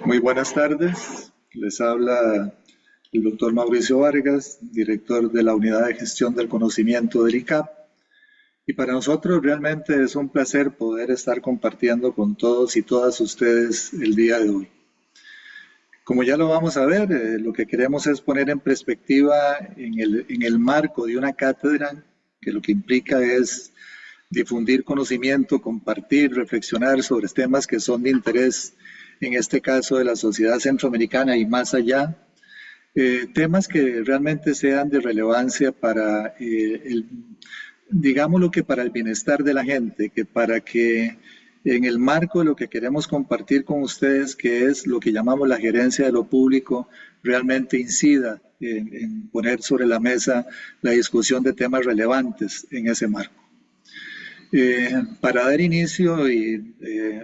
Muy buenas tardes. Les habla el doctor Mauricio Vargas, director de la Unidad de Gestión del Conocimiento del ICAP. Y para nosotros realmente es un placer poder estar compartiendo con todos y todas ustedes el día de hoy. Como ya lo vamos a ver, lo que queremos es poner en perspectiva en el marco de una cátedra, que lo que implica es difundir conocimiento, compartir, reflexionar sobre temas que son de interés, en este caso de la sociedad centroamericana y más allá, temas que realmente sean de relevancia para digámoslo que para el bienestar de la gente, que para que en el marco de lo que queremos compartir con ustedes, que es lo que llamamos la gerencia de lo público, realmente incida en poner sobre la mesa la discusión de temas relevantes en ese marco. Para dar inicio y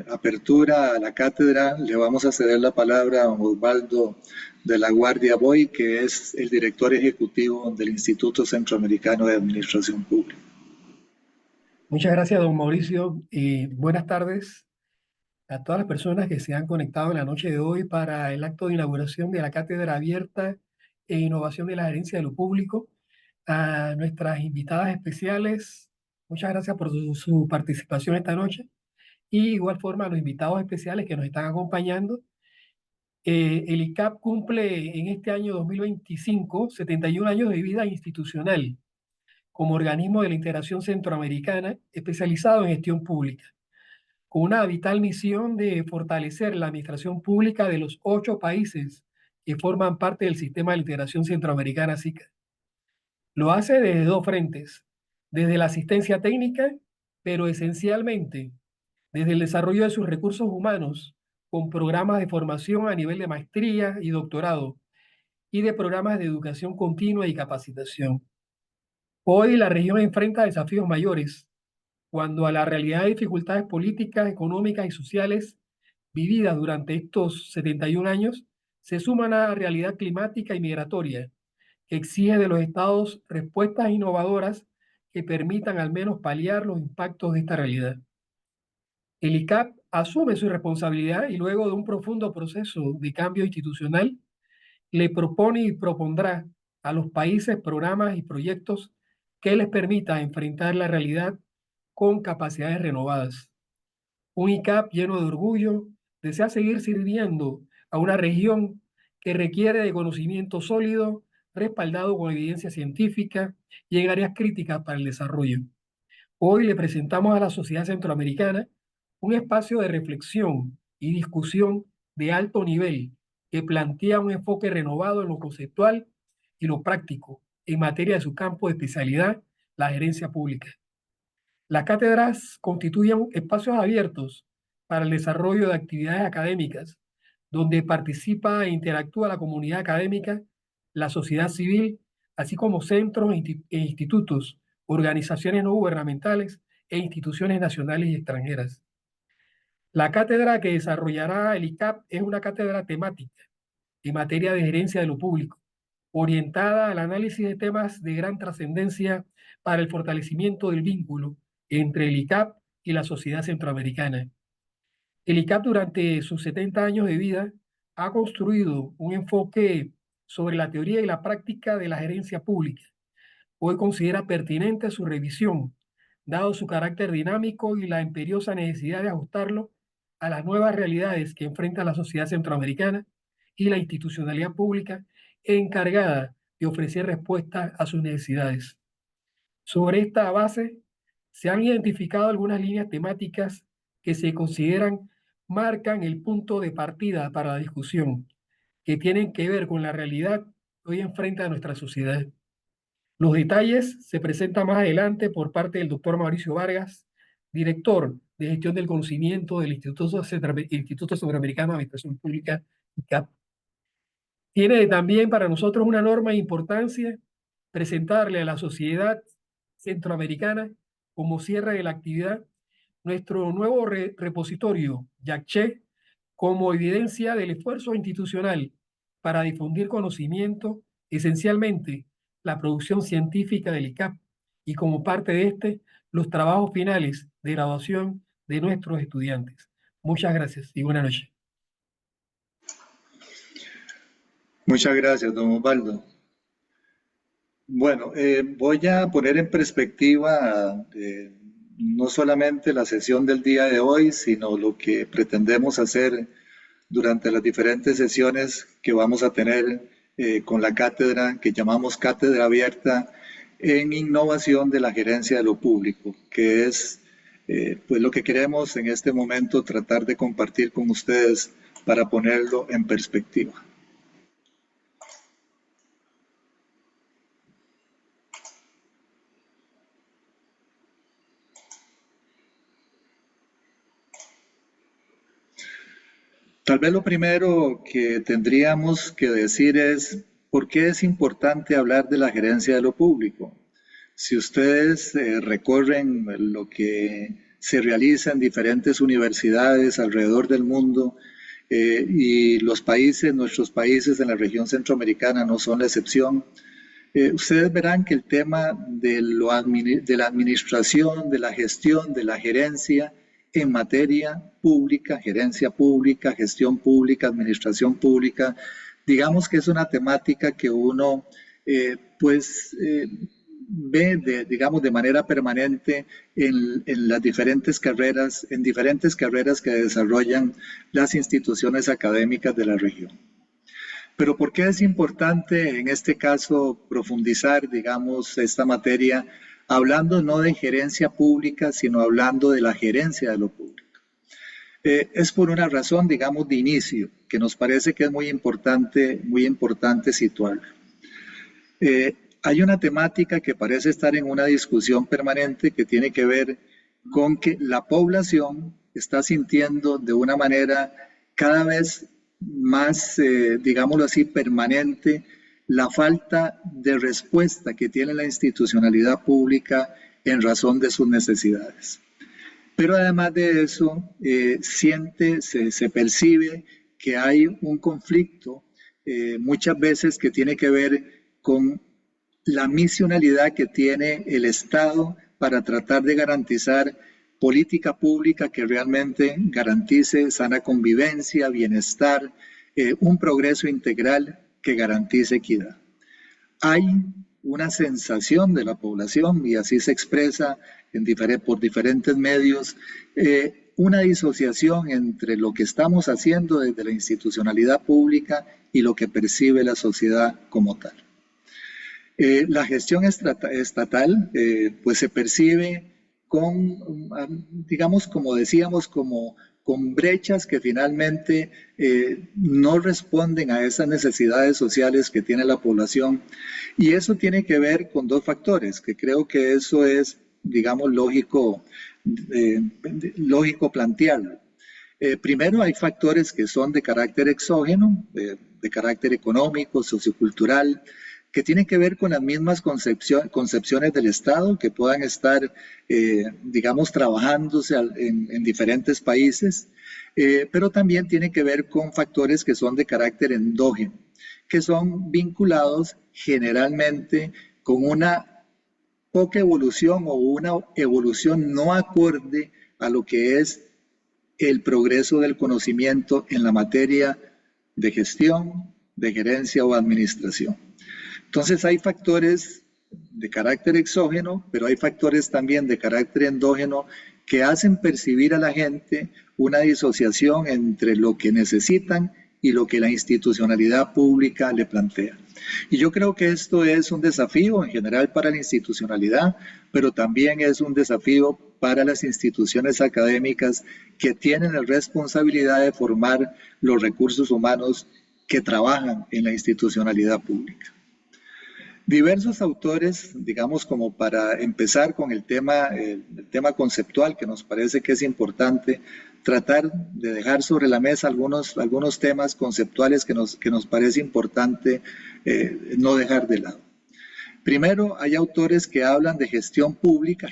apertura a la cátedra, le vamos a ceder la palabra a Osvaldo de la Guardia Boy, que es el director ejecutivo del Instituto Centroamericano de Administración Pública. Muchas gracias, don Mauricio, y buenas tardes a todas las personas que se han conectado en la noche de hoy para el acto de inauguración de la Cátedra Abierta e Innovación de la Gerencia de lo Público. A nuestras invitadas especiales, muchas gracias por su participación esta noche. Y igual forma a los invitados especiales que nos están acompañando. El ICAP cumple en este año 2025 71 años de vida institucional como organismo de la integración centroamericana especializado en gestión pública, con una vital misión de fortalecer la administración pública de los 8 países que forman parte del sistema de integración centroamericana SICA. Lo hace desde 2 frentes, desde la asistencia técnica, pero esencialmente desde el desarrollo de sus recursos humanos, con programas de formación a nivel de maestría y doctorado, y de programas de educación continua y capacitación. Hoy la región enfrenta desafíos mayores cuando a la realidad de dificultades políticas, económicas y sociales vividas durante estos 71 años se suma una realidad climática y migratoria que exige de los estados respuestas innovadoras que permitan al menos paliar los impactos de esta realidad. El ICAP asume su responsabilidad y luego de un profundo proceso de cambio institucional, le propone y propondrá a los países programas y proyectos que les permita enfrentar la realidad con capacidades renovadas. Un ICAP lleno de orgullo desea seguir sirviendo a una región que requiere de conocimiento sólido, respaldado con evidencia científica y en áreas críticas para el desarrollo. Hoy le presentamos a la sociedad centroamericana un espacio de reflexión y discusión de alto nivel que plantea un enfoque renovado en lo conceptual y lo práctico en materia de su campo de especialidad, la gerencia pública. Las cátedras constituyen espacios abiertos para el desarrollo de actividades académicas, donde participa e interactúa la comunidad académica, la sociedad civil, así como centros e institutos, organizaciones no gubernamentales e instituciones nacionales y extranjeras. La cátedra que desarrollará el ICAP es una cátedra temática en materia de gerencia de lo público, orientada al análisis de temas de gran trascendencia para el fortalecimiento del vínculo entre el ICAP y la sociedad centroamericana. El ICAP durante sus 70 años de vida ha construido un enfoque sobre la teoría y la práctica de la gerencia pública. Hoy considera pertinente su revisión, dado su carácter dinámico y la imperiosa necesidad de ajustarlo a las nuevas realidades que enfrenta la sociedad centroamericana y la institucionalidad pública encargada de ofrecer respuesta a sus necesidades. Sobre esta base, se han identificado algunas líneas temáticas que se consideran marcan el punto de partida para la discusión, que tienen que ver con la realidad que hoy enfrenta nuestra sociedad. Los detalles se presentan más adelante por parte del doctor Mauricio Vargas, director de gestión del conocimiento del Instituto Centroamericano de Administración Pública, ICAP. Tiene también para nosotros una enorme importancia presentarle a la sociedad centroamericana, como cierre de la actividad, nuestro nuevo repositorio, YACCHE, como evidencia del esfuerzo institucional para difundir conocimiento, esencialmente la producción científica del ICAP, y como parte de los trabajos finales de graduación de nuestros estudiantes. Muchas gracias y buenas noches. Muchas gracias, don Osvaldo. Bueno, voy a poner en perspectiva no solamente la sesión del día de hoy, sino lo que pretendemos hacer durante las diferentes sesiones que vamos a tener con la cátedra que llamamos Cátedra Abierta en Innovación de la Gerencia de lo Público, que es pues lo que queremos en este momento tratar de compartir con ustedes para ponerlo en perspectiva. Tal vez lo primero que tendríamos que decir es por qué es importante hablar de la gerencia de lo público. Si ustedes recorren lo que se realiza en diferentes universidades alrededor del mundo y los países, nuestros países en la región centroamericana no son la excepción, ustedes verán que el tema de la administración, de la gestión, de la gerencia en materia pública, gerencia pública, gestión pública, administración pública, digamos que es una temática que uno ve digamos, de manera permanente en las diferentes carreras, que desarrollan las instituciones académicas de la región. Pero ¿por qué es importante en este caso profundizar, digamos, esta materia, hablando no de gerencia pública, sino hablando de la gerencia de lo público? Es por una razón, digamos, de inicio, que nos parece que es muy importante situarla. Hay una temática que parece estar en una discusión permanente que tiene que ver con que la población está sintiendo de una manera cada vez más, digámoslo así, permanente, la falta de respuesta que tiene la institucionalidad pública en razón de sus necesidades. Pero además de eso, se percibe que hay un conflicto muchas veces que tiene que ver con la misionalidad que tiene el Estado para tratar de garantizar política pública que realmente garantice sana convivencia, bienestar, un progreso integral que garantice equidad. Hay una sensación de la población, y así se expresa por diferentes medios, una disociación entre lo que estamos haciendo desde la institucionalidad pública y lo que percibe la sociedad como tal. La gestión estatal pues se percibe con, digamos, como decíamos, con brechas que finalmente no responden a esas necesidades sociales que tiene la población. Y eso tiene que ver con dos factores, que creo que eso es, digamos, lógico plantearlo. Primero, hay factores que son de carácter exógeno, de carácter económico, sociocultural, que tienen que ver con las mismas concepciones del Estado que puedan estar, digamos, trabajándose en diferentes países, pero también tiene que ver con factores que son de carácter endógeno, que son vinculados generalmente con una poca evolución o una evolución no acorde a lo que es el progreso del conocimiento en la materia de gestión, de gerencia o administración. Entonces hay factores de carácter exógeno, pero hay factores también de carácter endógeno que hacen percibir a la gente una disociación entre lo que necesitan y lo que la institucionalidad pública le plantea. Y yo creo que esto es un desafío en general para la institucionalidad, pero también es un desafío para las instituciones académicas que tienen la responsabilidad de formar los recursos humanos que trabajan en la institucionalidad pública. Diversos autores, digamos, como para empezar con el tema conceptual, que nos parece que es importante tratar de dejar sobre la mesa algunos temas conceptuales que nos parece importante no dejar de lado. Primero, hay autores que hablan de gestión pública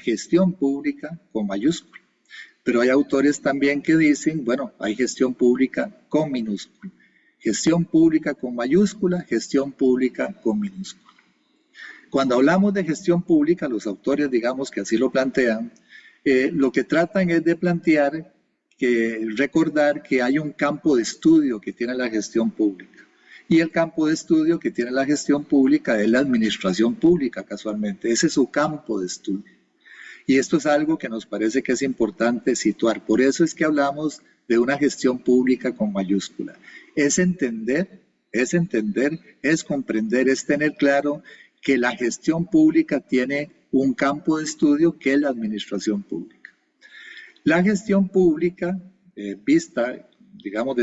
con mayúscula, pero hay autores también que dicen, bueno, hay gestión pública con minúscula, gestión pública con mayúscula, gestión pública con minúscula. Cuando hablamos de gestión pública, los autores, digamos que así lo plantean, lo que tratan es de recordar que hay un campo de estudio que tiene la gestión pública. Y el campo de estudio que tiene la gestión pública es la administración pública, casualmente. Ese es su campo de estudio. Y esto es algo que nos parece que es importante situar. Por eso es que hablamos de una gestión pública con mayúscula. Es entender, es comprender, es tener claro que la gestión pública tiene un campo de estudio que es la administración pública. La gestión pública, vista, digamos,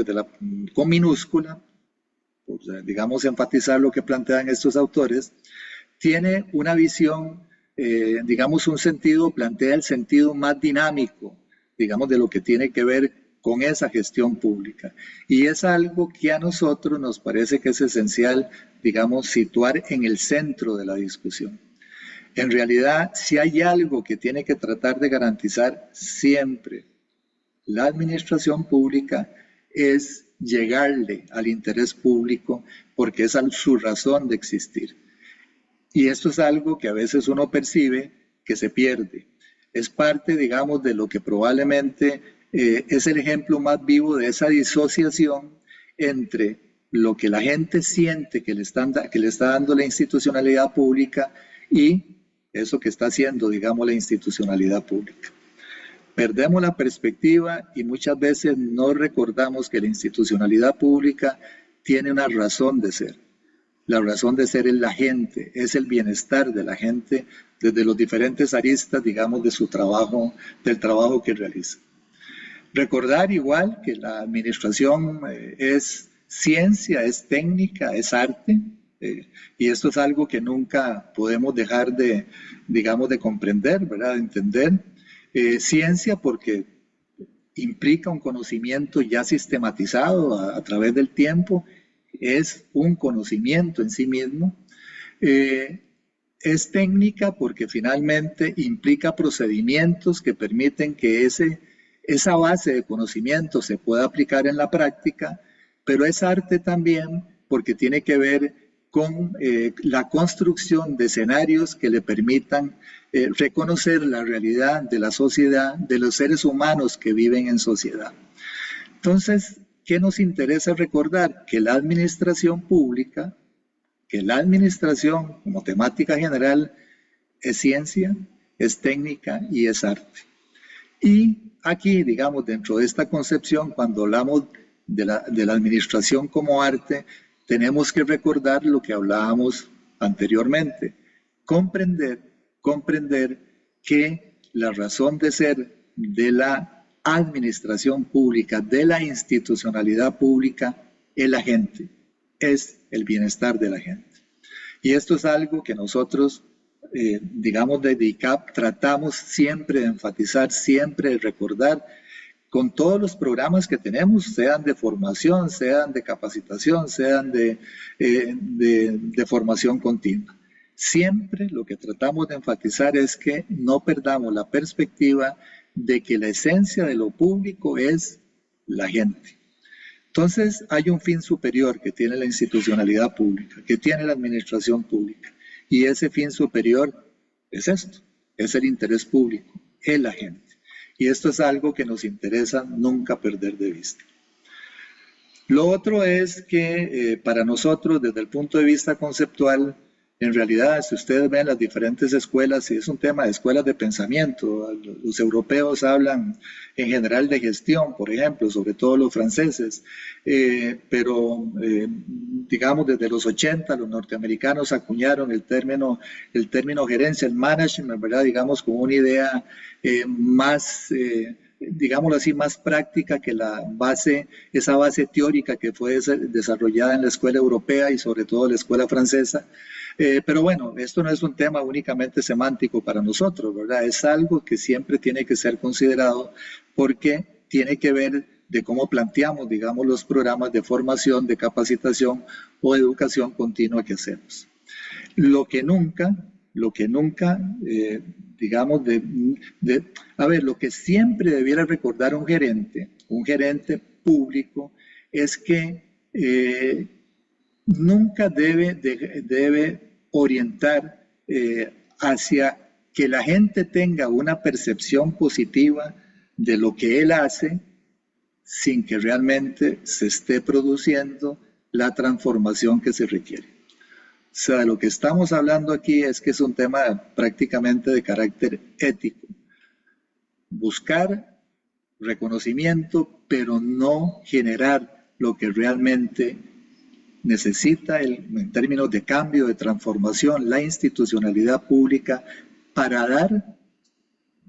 con minúscula, pues, digamos, enfatizar lo que plantean estos autores, tiene una visión, digamos, un sentido, plantea el sentido más dinámico, digamos, de lo que tiene que ver con esa gestión pública. Y es algo que a nosotros nos parece que es esencial, digamos, situar en el centro de la discusión. En realidad, si hay algo que tiene que tratar de garantizar siempre la administración pública, es llegarle al interés público, porque es su razón de existir. Y esto es algo que a veces uno percibe que se pierde. Es parte, digamos, de lo que probablemente es el ejemplo más vivo de esa disociación entre lo que la gente siente que le está dando la institucionalidad pública y eso que está haciendo, digamos, la institucionalidad pública. Perdemos la perspectiva y muchas veces no recordamos que la institucionalidad pública tiene una razón de ser. La razón de ser es la gente, es el bienestar de la gente desde los diferentes aristas, digamos, de su trabajo, del trabajo que realiza. Recordar igual que la administración es ciencia, es técnica, es arte, y esto es algo que nunca podemos dejar de, digamos, de comprender, ¿verdad? De entender. Ciencia porque implica un conocimiento ya sistematizado a través del tiempo, es un conocimiento en sí mismo. Es técnica porque finalmente implica procedimientos que permiten que esa base de conocimiento se pueda aplicar en la práctica, pero es arte también porque tiene que ver con la construcción de escenarios que le permitan reconocer la realidad de la sociedad, de los seres humanos que viven en sociedad. Entonces, ¿qué nos interesa recordar? Que la administración pública, que la administración como temática general es ciencia, es técnica y es arte. Y aquí, digamos, dentro de esta concepción, cuando hablamos de la administración como arte, tenemos que recordar lo que hablábamos anteriormente, comprender que la razón de ser de la administración pública, de la institucionalidad pública, es la gente, es el bienestar de la gente. Y esto es algo que nosotros, digamos, de DICAP tratamos siempre de enfatizar, siempre de recordar, con todos los programas que tenemos, sean de formación, sean de capacitación, sean de formación continua. Siempre lo que tratamos de enfatizar es que no perdamos la perspectiva de que la esencia de lo público es la gente. Entonces hay un fin superior que tiene la institucionalidad pública, que tiene la administración pública, y ese fin superior es esto, es el interés público, es la gente. Y esto es algo que nos interesa nunca perder de vista. Lo otro es que para nosotros, desde el punto de vista conceptual, en realidad, si ustedes ven las diferentes escuelas, es un tema de escuelas de pensamiento. Los europeos hablan en general de gestión, por ejemplo, sobre todo los franceses, pero digamos desde los 80 los norteamericanos acuñaron el término gerencia, el management, ¿verdad? Digamos con una idea más digámoslo así, más práctica que esa base teórica que fue desarrollada en la escuela europea y sobre todo la escuela francesa. Pero bueno, esto no es un tema únicamente semántico para nosotros, ¿verdad? Es algo que siempre tiene que ser considerado porque tiene que ver de cómo planteamos, digamos, los programas de formación, de capacitación o educación continua que hacemos. Lo que nunca, digamos, lo que siempre debiera recordar un gerente público, es que nunca debe orientar hacia que la gente tenga una percepción positiva de lo que él hace sin que realmente se esté produciendo la transformación que se requiere. O sea, lo que estamos hablando aquí es que es un tema prácticamente de carácter ético. Buscar reconocimiento, pero no generar lo que realmente necesita en términos de cambio, de transformación, la institucionalidad pública para dar,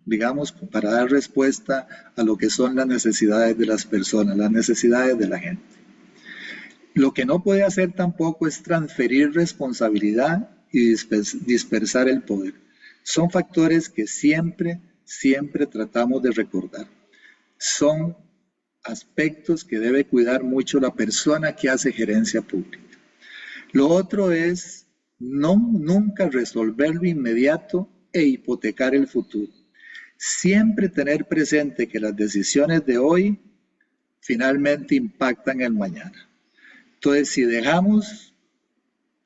digamos, para dar respuesta a lo que son las necesidades de las personas, las necesidades de la gente. Lo que no puede hacer tampoco es transferir responsabilidad y dispersar el poder. Son factores que siempre tratamos de recordar. Son aspectos que debe cuidar mucho la persona que hace gerencia pública. Lo otro es nunca resolver lo inmediato e hipotecar el futuro. Siempre tener presente que las decisiones de hoy finalmente impactan el mañana. Entonces, si dejamos,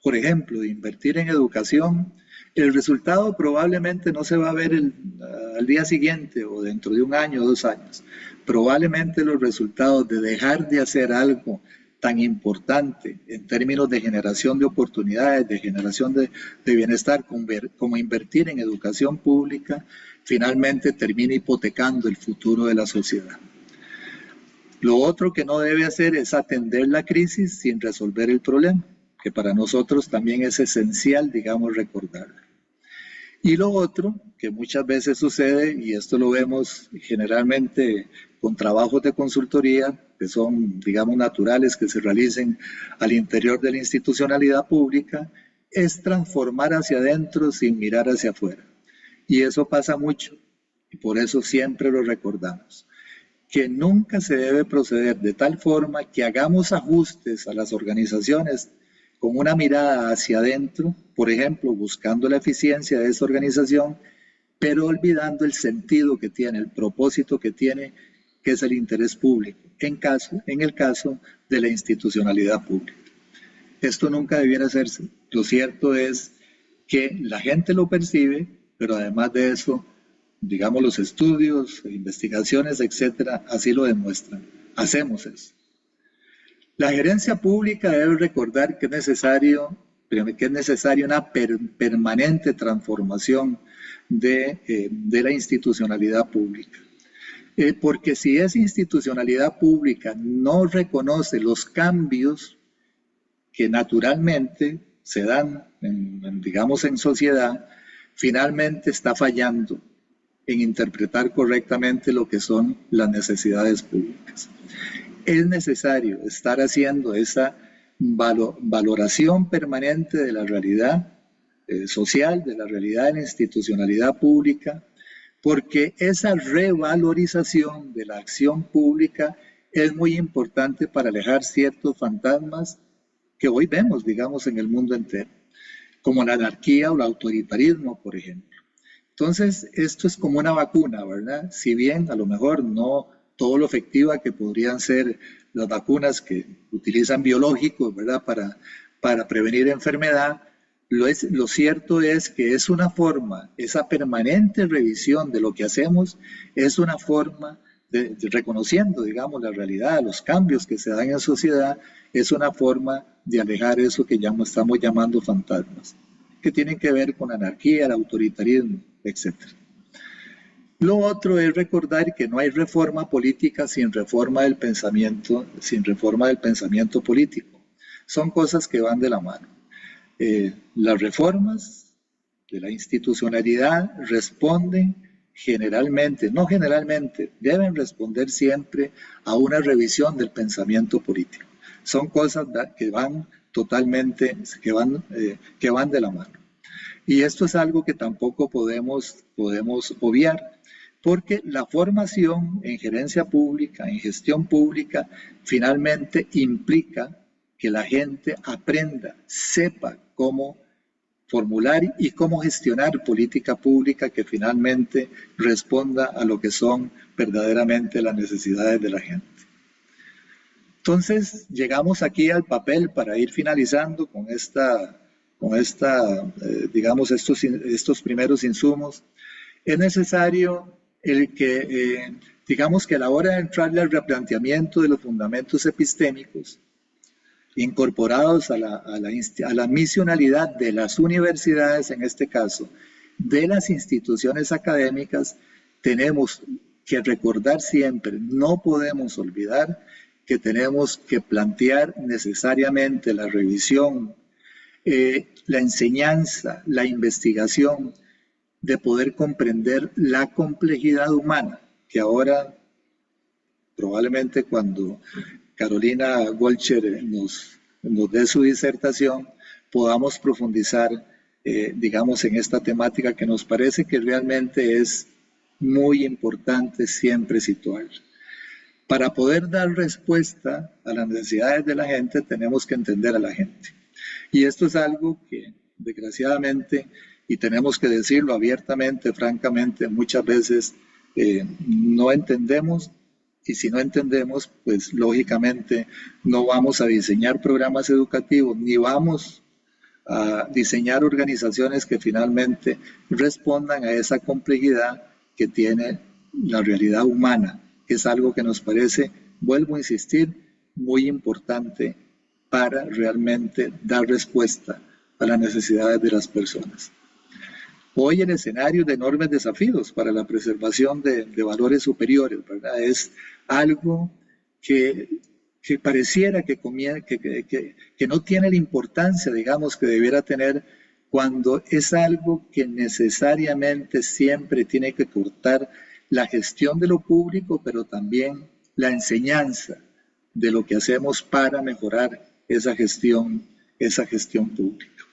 por ejemplo, de invertir en educación, el resultado probablemente no se va a ver al día siguiente o dentro de un año o 2 años. Probablemente los resultados de dejar de hacer algo tan importante en términos de generación de oportunidades, de generación de bienestar, como invertir en educación pública, finalmente termina hipotecando el futuro de la sociedad. Lo otro que no debe hacer es atender la crisis sin resolver el problema, que para nosotros también es esencial, digamos, recordarlo. Y lo otro, que muchas veces sucede, y esto lo vemos generalmente con trabajos de consultoría, que son, digamos, naturales, que se realicen al interior de la institucionalidad pública, es transformar hacia adentro sin mirar hacia afuera. Y eso pasa mucho, y por eso siempre lo recordamos, que nunca se debe proceder de tal forma que hagamos ajustes a las organizaciones con una mirada hacia adentro, por ejemplo, buscando la eficiencia de esa organización, pero olvidando el sentido que tiene, el propósito que tiene, que es el interés público, en el caso de la institucionalidad pública. Esto nunca debiera hacerse. Lo cierto es que la gente lo percibe, pero además de eso, digamos, los estudios, investigaciones, etcétera, así lo demuestran. Hacemos eso. La gerencia pública debe recordar que es necesario una permanente transformación de la institucionalidad pública. Porque si esa institucionalidad pública no reconoce los cambios que naturalmente se dan, digamos, en sociedad, finalmente está fallando en interpretar correctamente lo que son las necesidades públicas. Es necesario estar haciendo esa valoración permanente de la realidad social, de la realidad de la institucionalidad pública, porque esa revalorización de la acción pública es muy importante para alejar ciertos fantasmas que hoy vemos, digamos, en el mundo entero, como la anarquía o el autoritarismo, por ejemplo. Entonces, esto es como una vacuna, ¿verdad? Si bien a lo mejor no todo lo efectiva que podrían ser las vacunas que utilizan biológicos, ¿verdad? Para prevenir enfermedad, lo cierto es que es una forma, esa permanente revisión de lo que hacemos, es una forma de reconociendo, digamos, la realidad, los cambios que se dan en sociedad, es una forma de alejar eso que estamos llamando fantasmas, que tienen que ver con la anarquía, el autoritarismo, etc. Lo otro es recordar que no hay reforma política sin reforma del pensamiento político. Son cosas que van de la mano. Las reformas de la institucionalidad responden generalmente, no generalmente, deben responder siempre a una revisión del pensamiento político. Son cosas que van totalmente, que van de la mano. Y esto es algo que tampoco podemos obviar, porque la formación en gerencia pública, en gestión pública, finalmente implica que la gente aprenda, sepa cómo formular y cómo gestionar política pública que finalmente responda a lo que son verdaderamente las necesidades de la gente. Entonces, llegamos aquí al papel para ir finalizando con digamos, estos primeros insumos. Es necesario digamos que a la hora de entrarle al replanteamiento de los fundamentos epistémicos, incorporados a la misionalidad de las universidades, en este caso, de las instituciones académicas, tenemos que recordar siempre, no podemos olvidar que tenemos que plantear necesariamente la revisión, la enseñanza, la investigación, de poder comprender la complejidad humana, que ahora probablemente cuando Carolina Golcher nos dé su disertación, podamos profundizar, digamos, en esta temática que nos parece que realmente es muy importante siempre situar. Para poder dar respuesta a las necesidades de la gente, tenemos que entender a la gente. Y esto es algo que, desgraciadamente, y tenemos que decirlo abiertamente, francamente, muchas veces no entendemos, y si no entendemos, pues lógicamente no vamos a diseñar programas educativos, ni vamos a diseñar organizaciones que finalmente respondan a esa complejidad que tiene la realidad humana, que es algo que nos parece, vuelvo a insistir, muy importante para realmente dar respuesta a las necesidades de las personas. Hoy el escenario de enormes desafíos para la preservación de valores superiores, ¿verdad? Es algo que pareciera que no tiene la importancia, digamos, que debiera tener, cuando es algo que necesariamente siempre tiene que cortar la gestión de lo público, pero también la enseñanza de lo que hacemos para mejorar esa gestión pública.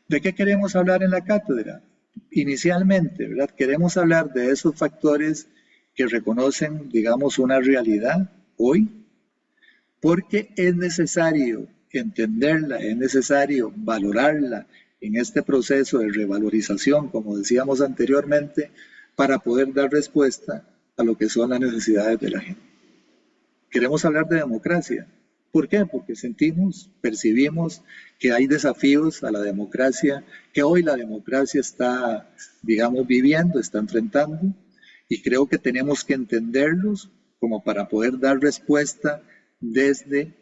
¿De qué queremos hablar en la cátedra? Inicialmente, ¿verdad? Queremos hablar de esos factores que reconocen, digamos, una realidad hoy, porque es necesario entenderla, es necesario valorarla en este proceso de revalorización, como decíamos anteriormente, para poder dar respuesta a lo que son las necesidades de la gente. Queremos hablar de democracia. ¿Por qué? Porque percibimos que hay desafíos a la democracia, que hoy la democracia está, digamos, viviendo, está enfrentando, y creo que tenemos que entenderlos como para poder dar respuesta desde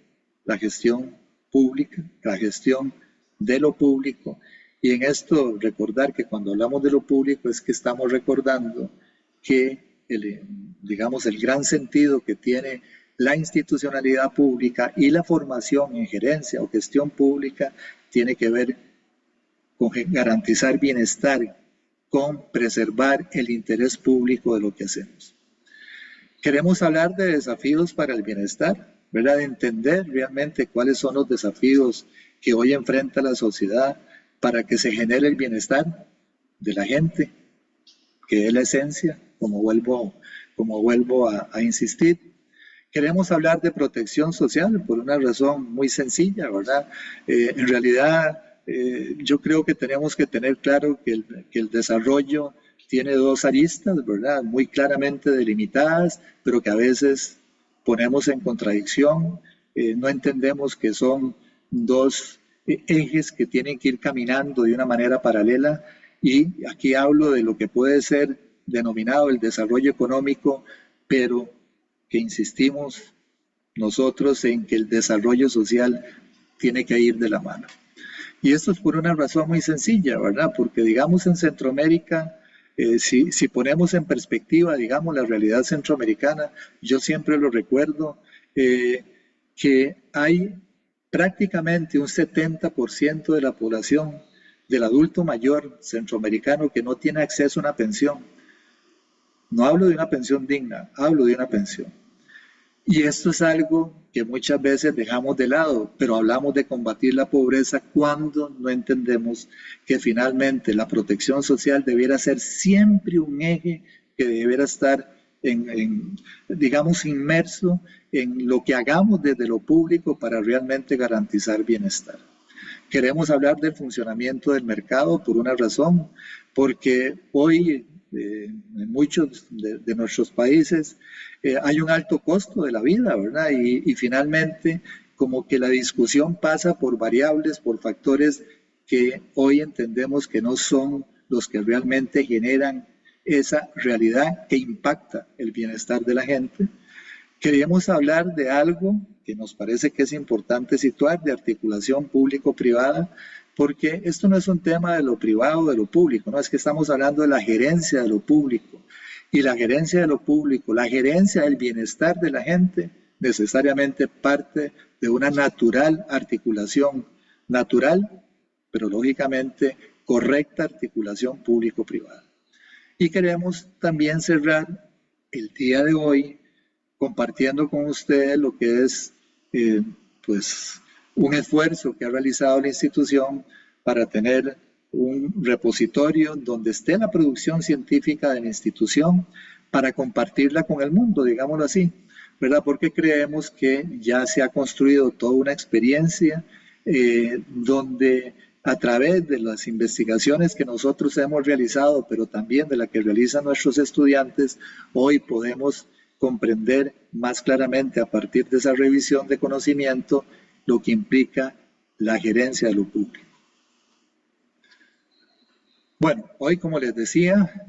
la gestión pública, la gestión de lo público. Y en esto recordar que cuando hablamos de lo público es que estamos recordando que digamos, el gran sentido que tiene la institucionalidad pública y la formación en gerencia o gestión pública tiene que ver con garantizar bienestar, con preservar el interés público de lo que hacemos. Queremos hablar de desafíos para el bienestar, ¿verdad? De entender realmente cuáles son los desafíos que hoy enfrenta la sociedad para que se genere el bienestar de la gente, que es la esencia, como vuelvo a insistir. Queremos hablar de protección social por una razón muy sencilla, ¿verdad? En realidad, yo creo que tenemos que tener claro que el desarrollo tiene dos aristas, ¿verdad? Muy claramente delimitadas, pero que a veces ponemos en contradicción. No entendemos que son dos ejes que tienen que ir caminando de una manera paralela, y aquí hablo de lo que puede ser denominado el desarrollo económico, pero que insistimos nosotros en que el desarrollo social tiene que ir de la mano. Y esto es por una razón muy sencilla, ¿verdad? Porque digamos en Centroamérica, si ponemos en perspectiva, digamos, la realidad centroamericana, yo siempre lo recuerdo, que hay prácticamente un 70% de la población del adulto mayor centroamericano que no tiene acceso a una pensión. No hablo de una pensión digna, hablo de una pensión. Y esto es algo que muchas veces dejamos de lado, pero hablamos de combatir la pobreza cuando no entendemos que finalmente la protección social debiera ser siempre un eje que debiera estar digamos, inmerso en lo que hagamos desde lo público para realmente garantizar bienestar. Queremos hablar del funcionamiento del mercado por una razón, porque hoy en muchos de nuestros países hay un alto costo de la vida, ¿verdad? Y finalmente como que la discusión pasa por variables, por factores que hoy entendemos que no son los que realmente generan esa realidad que impacta el bienestar de la gente. Queríamos hablar de algo que nos parece que es importante situar, de articulación público-privada, porque esto no es un tema de lo privado o de lo público, no es que estamos hablando de la gerencia de lo público. Y la gerencia de lo público, la gerencia del bienestar de la gente, necesariamente parte de una natural articulación, natural, pero lógicamente correcta articulación público-privada. Y queremos también cerrar el día de hoy compartiendo con ustedes lo que es eh, pues un esfuerzo que ha realizado la institución para tener un repositorio donde esté la producción científica de la institución para compartirla con el mundo, digámoslo así, ¿verdad? Porque creemos que ya se ha construido toda una experiencia donde a través de las investigaciones que nosotros hemos realizado, pero también de la que realizan nuestros estudiantes, hoy podemos comprender más claramente a partir de esa revisión de conocimiento lo que implica la gerencia de lo público. Bueno, hoy como les decía,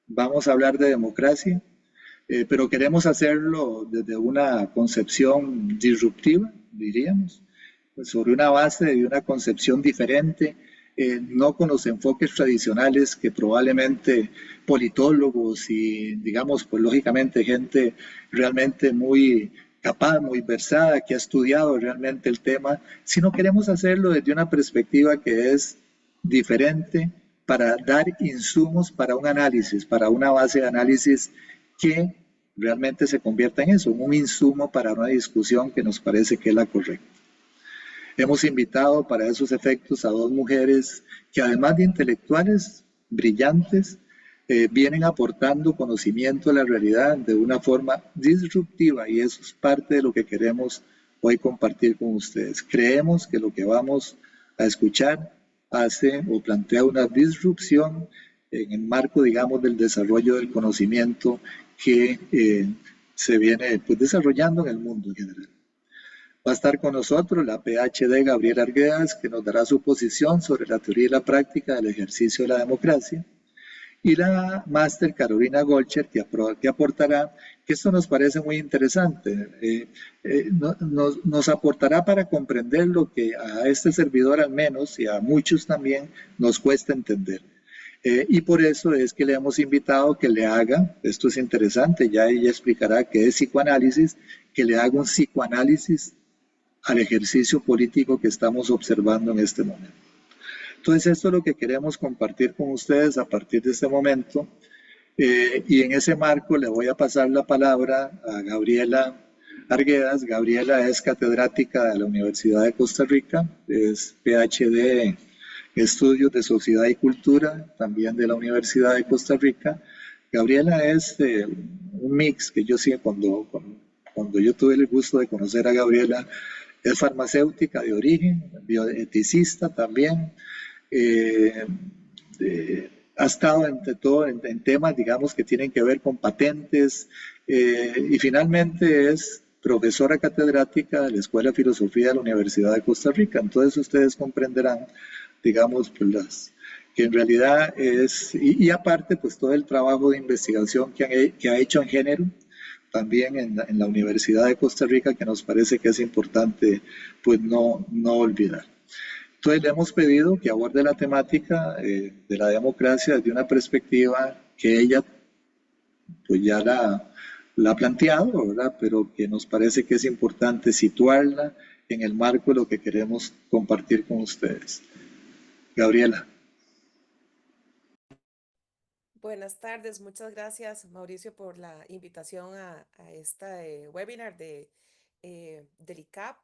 vamos a hablar de democracia, pero queremos hacerlo desde una concepción disruptiva, diríamos, sobre una base de una concepción diferente, no con los enfoques tradicionales que probablemente politólogos y, digamos, pues lógicamente gente realmente muy capaz, muy versada, que ha estudiado realmente el tema, sino queremos hacerlo desde una perspectiva que es diferente para dar insumos para un análisis, para una base de análisis que realmente se convierta en eso, un insumo para una discusión que nos parece que es la correcta. Hemos invitado para esos efectos a dos mujeres que además de intelectuales brillantes, vienen aportando conocimiento a la realidad de una forma disruptiva y eso es parte de lo que queremos hoy compartir con ustedes. Creemos que lo que vamos a escuchar hace o plantea una disrupción en el marco, digamos, del desarrollo del conocimiento que se viene pues, desarrollando en el mundo en general. Va a estar con nosotros la PhD Gabriela Arguedas, que nos dará su posición sobre la teoría y la práctica del ejercicio de la democracia, y la máster Carolina Golcher, que aportará, que esto nos parece muy interesante, nos aportará para comprender lo que a este servidor al menos, y a muchos también, nos cuesta entender. Y por eso es que le hemos invitado que le haga, esto es interesante, ya ella explicará qué es psicoanálisis, que le haga un psicoanálisis al ejercicio político que estamos observando en este momento. Entonces, esto es lo que queremos compartir con ustedes a partir de este momento. Y en ese marco le voy a pasar la palabra a Gabriela Arguedas. Gabriela es catedrática de la Universidad de Costa Rica, es PhD en Estudios de Sociedad y Cultura, también de la Universidad de Costa Rica. Gabriela es un mix que yo sí, cuando yo tuve el gusto de conocer a Gabriela, es farmacéutica de origen, bioeticista también, eh, ha estado entre todo en temas, digamos, que tienen que ver con patentes y finalmente es profesora catedrática de la Escuela de Filosofía de la Universidad de Costa Rica. Entonces ustedes comprenderán, digamos, pues que en realidad es, y aparte, pues todo el trabajo de investigación que ha hecho en género, también en la Universidad de Costa Rica, que nos parece que es importante pues no olvidar. Entonces le hemos pedido que aborde la temática de la democracia desde una perspectiva que ella pues ya la ha planteado, ¿verdad? Pero que nos parece que es importante situarla en el marco de lo que queremos compartir con ustedes. Gabriela. Buenas tardes, muchas gracias Mauricio por la invitación a esta webinar del ICAP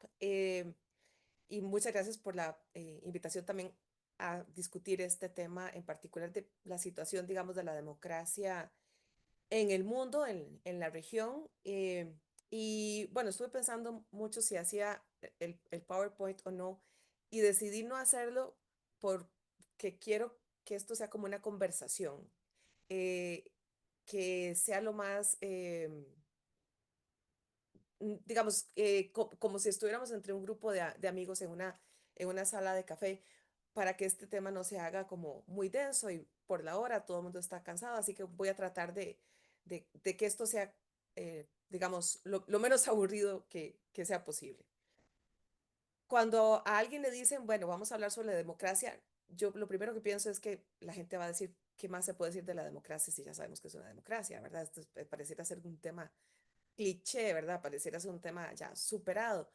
y muchas gracias por la invitación también a discutir este tema en particular de la situación, digamos, de la democracia en el mundo, en la región. Y bueno, estuve pensando mucho si hacía el PowerPoint o no y decidí no hacerlo porque quiero que esto sea como una conversación, eh, que sea lo más, digamos, como si estuviéramos entre un grupo de amigos en una sala de café, para que este tema no se haga como muy denso y por la hora todo el mundo está cansado, así que voy a tratar de que esto sea digamos, lo menos aburrido que sea posible. Cuando a alguien le dicen, bueno, vamos a hablar sobre la democracia, yo lo primero que pienso es que la gente va a decir, ¿qué más se puede decir de la democracia si ya sabemos que es una democracia, ¿verdad? Pareciera ser un tema cliché, ¿verdad? Pareciera ser un tema ya superado.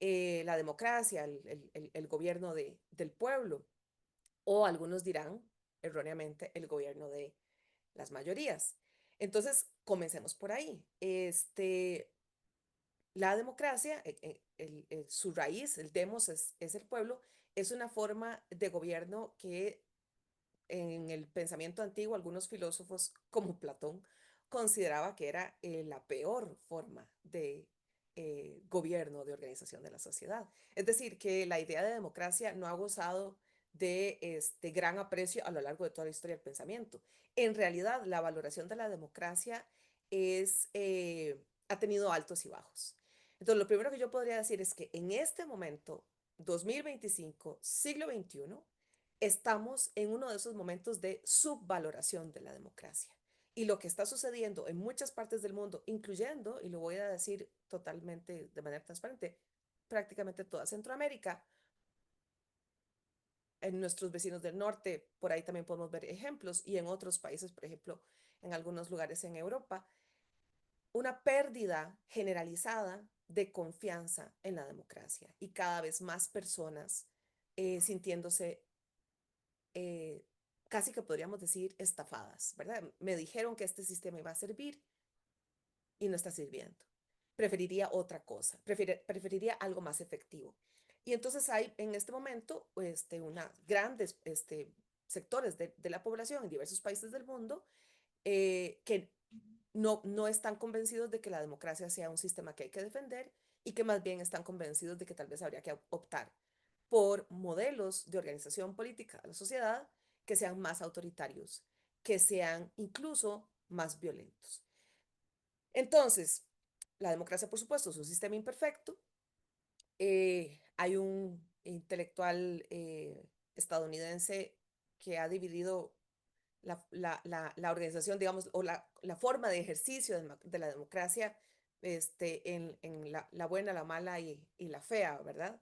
La democracia, el gobierno del pueblo, o algunos dirán, erróneamente, el gobierno de las mayorías. Entonces, comencemos por ahí. La democracia, su raíz, el demos es el pueblo, es una forma de gobierno que en el pensamiento antiguo algunos filósofos como Platón consideraba que era la peor forma de gobierno, de organización de la sociedad. Es decir, que la idea de democracia no ha gozado de este gran aprecio a lo largo de toda la historia del pensamiento. En realidad, la valoración de la democracia ha tenido altos y bajos. Entonces, lo primero que yo podría decir es que en este momento, 2025, siglo XXI, estamos en uno de esos momentos de subvaloración de la democracia. Y lo que está sucediendo en muchas partes del mundo, incluyendo, y lo voy a decir totalmente de manera transparente, prácticamente toda Centroamérica, en nuestros vecinos del norte, por ahí también podemos ver ejemplos, y en otros países, por ejemplo, en algunos lugares en Europa, una pérdida generalizada de confianza en la democracia y cada vez más personas sintiéndose eh, casi que podríamos decir estafadas, ¿verdad? Me dijeron que este sistema iba a servir y no está sirviendo. Preferiría otra cosa, preferiría algo más efectivo. Y entonces hay en este momento una grandes sectores de la población en diversos países del mundo que no están convencidos de que la democracia sea un sistema que hay que defender y que más bien están convencidos de que tal vez habría que optar por modelos de organización política de la sociedad que sean más autoritarios, que sean incluso más violentos. Entonces, la democracia, por supuesto, es un sistema imperfecto. Hay un intelectual estadounidense que ha dividido la organización, digamos, o la forma de ejercicio de la democracia en la buena, la mala y la fea, ¿verdad?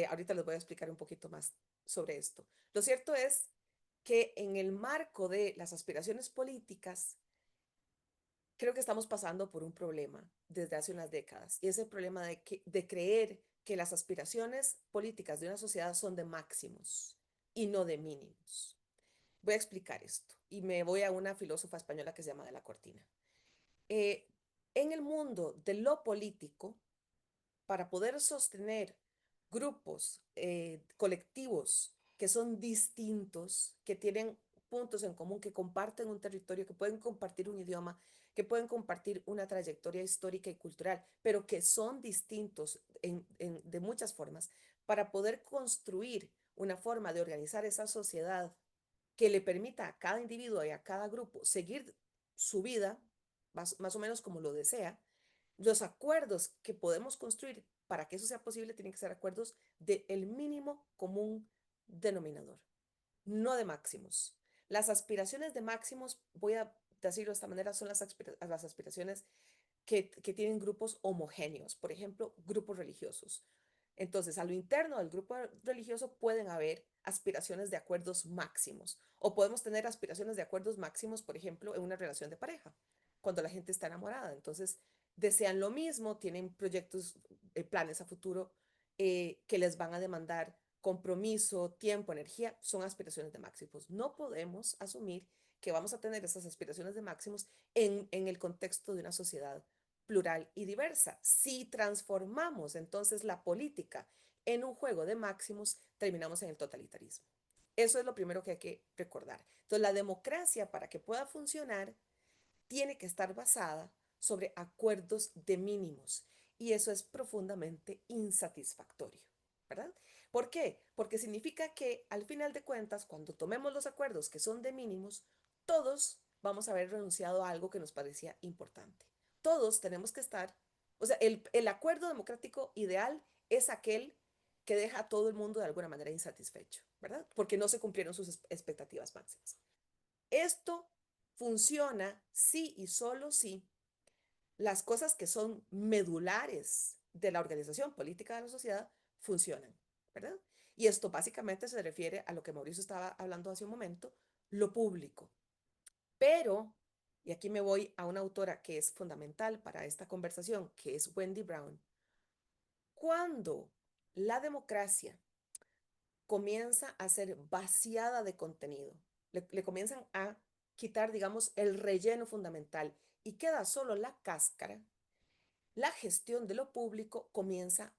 Ahorita les voy a explicar un poquito más sobre esto. Lo cierto es que en el marco de las aspiraciones políticas, creo que estamos pasando por un problema desde hace unas décadas, y es el problema de creer que las aspiraciones políticas de una sociedad son de máximos y no de mínimos. Voy a explicar esto y me voy a una filósofa española que se llama de la Cortina. Eh, en el mundo de lo político, para poder sostener grupos, colectivos que son distintos, que tienen puntos en común, que comparten un territorio, que pueden compartir un idioma, que pueden compartir una trayectoria histórica y cultural, pero que son distintos de muchas formas, para poder construir una forma de organizar esa sociedad que le permita a cada individuo y a cada grupo seguir su vida, más o menos como lo desea, los acuerdos que podemos construir para que eso sea posible tienen que ser acuerdos del mínimo común denominador, no de máximos. Las aspiraciones de máximos, voy a decirlo de esta manera, son las aspiraciones que tienen grupos homogéneos, por ejemplo, grupos religiosos. Entonces, a lo interno del grupo religioso pueden haber aspiraciones de acuerdos máximos, o podemos tener aspiraciones de acuerdos máximos, por ejemplo, en una relación de pareja, cuando la gente está enamorada. Entonces, desean lo mismo, tienen proyectos, planes a futuro que les van a demandar compromiso, tiempo, energía, son aspiraciones de máximos. No podemos asumir que vamos a tener esas aspiraciones de máximos en el contexto de una sociedad plural y diversa. Si transformamos entonces la política en un juego de máximos, terminamos en el totalitarismo. Eso es lo primero que hay que recordar. Entonces, la democracia, para que pueda funcionar, tiene que estar basada sobre acuerdos de mínimos, y eso es profundamente insatisfactorio, ¿verdad? ¿Por qué? Porque significa que al final de cuentas, cuando tomemos los acuerdos que son de mínimos, todos vamos a haber renunciado a algo que nos parecía importante. Todos tenemos que estar, o sea, el acuerdo democrático ideal es aquel que deja a todo el mundo de alguna manera insatisfecho, ¿verdad? Porque no se cumplieron sus expectativas máximas. Esto funciona si y solo si las cosas que son medulares de la organización política de la sociedad funcionan, ¿verdad? Y esto básicamente se refiere a lo que Mauricio estaba hablando hace un momento, lo público. Pero, y aquí me voy a una autora que es fundamental para esta conversación, que es Wendy Brown, cuando la democracia comienza a ser vaciada de contenido, le comienzan a quitar, digamos, el relleno fundamental y queda solo la cáscara, la gestión de lo público comienza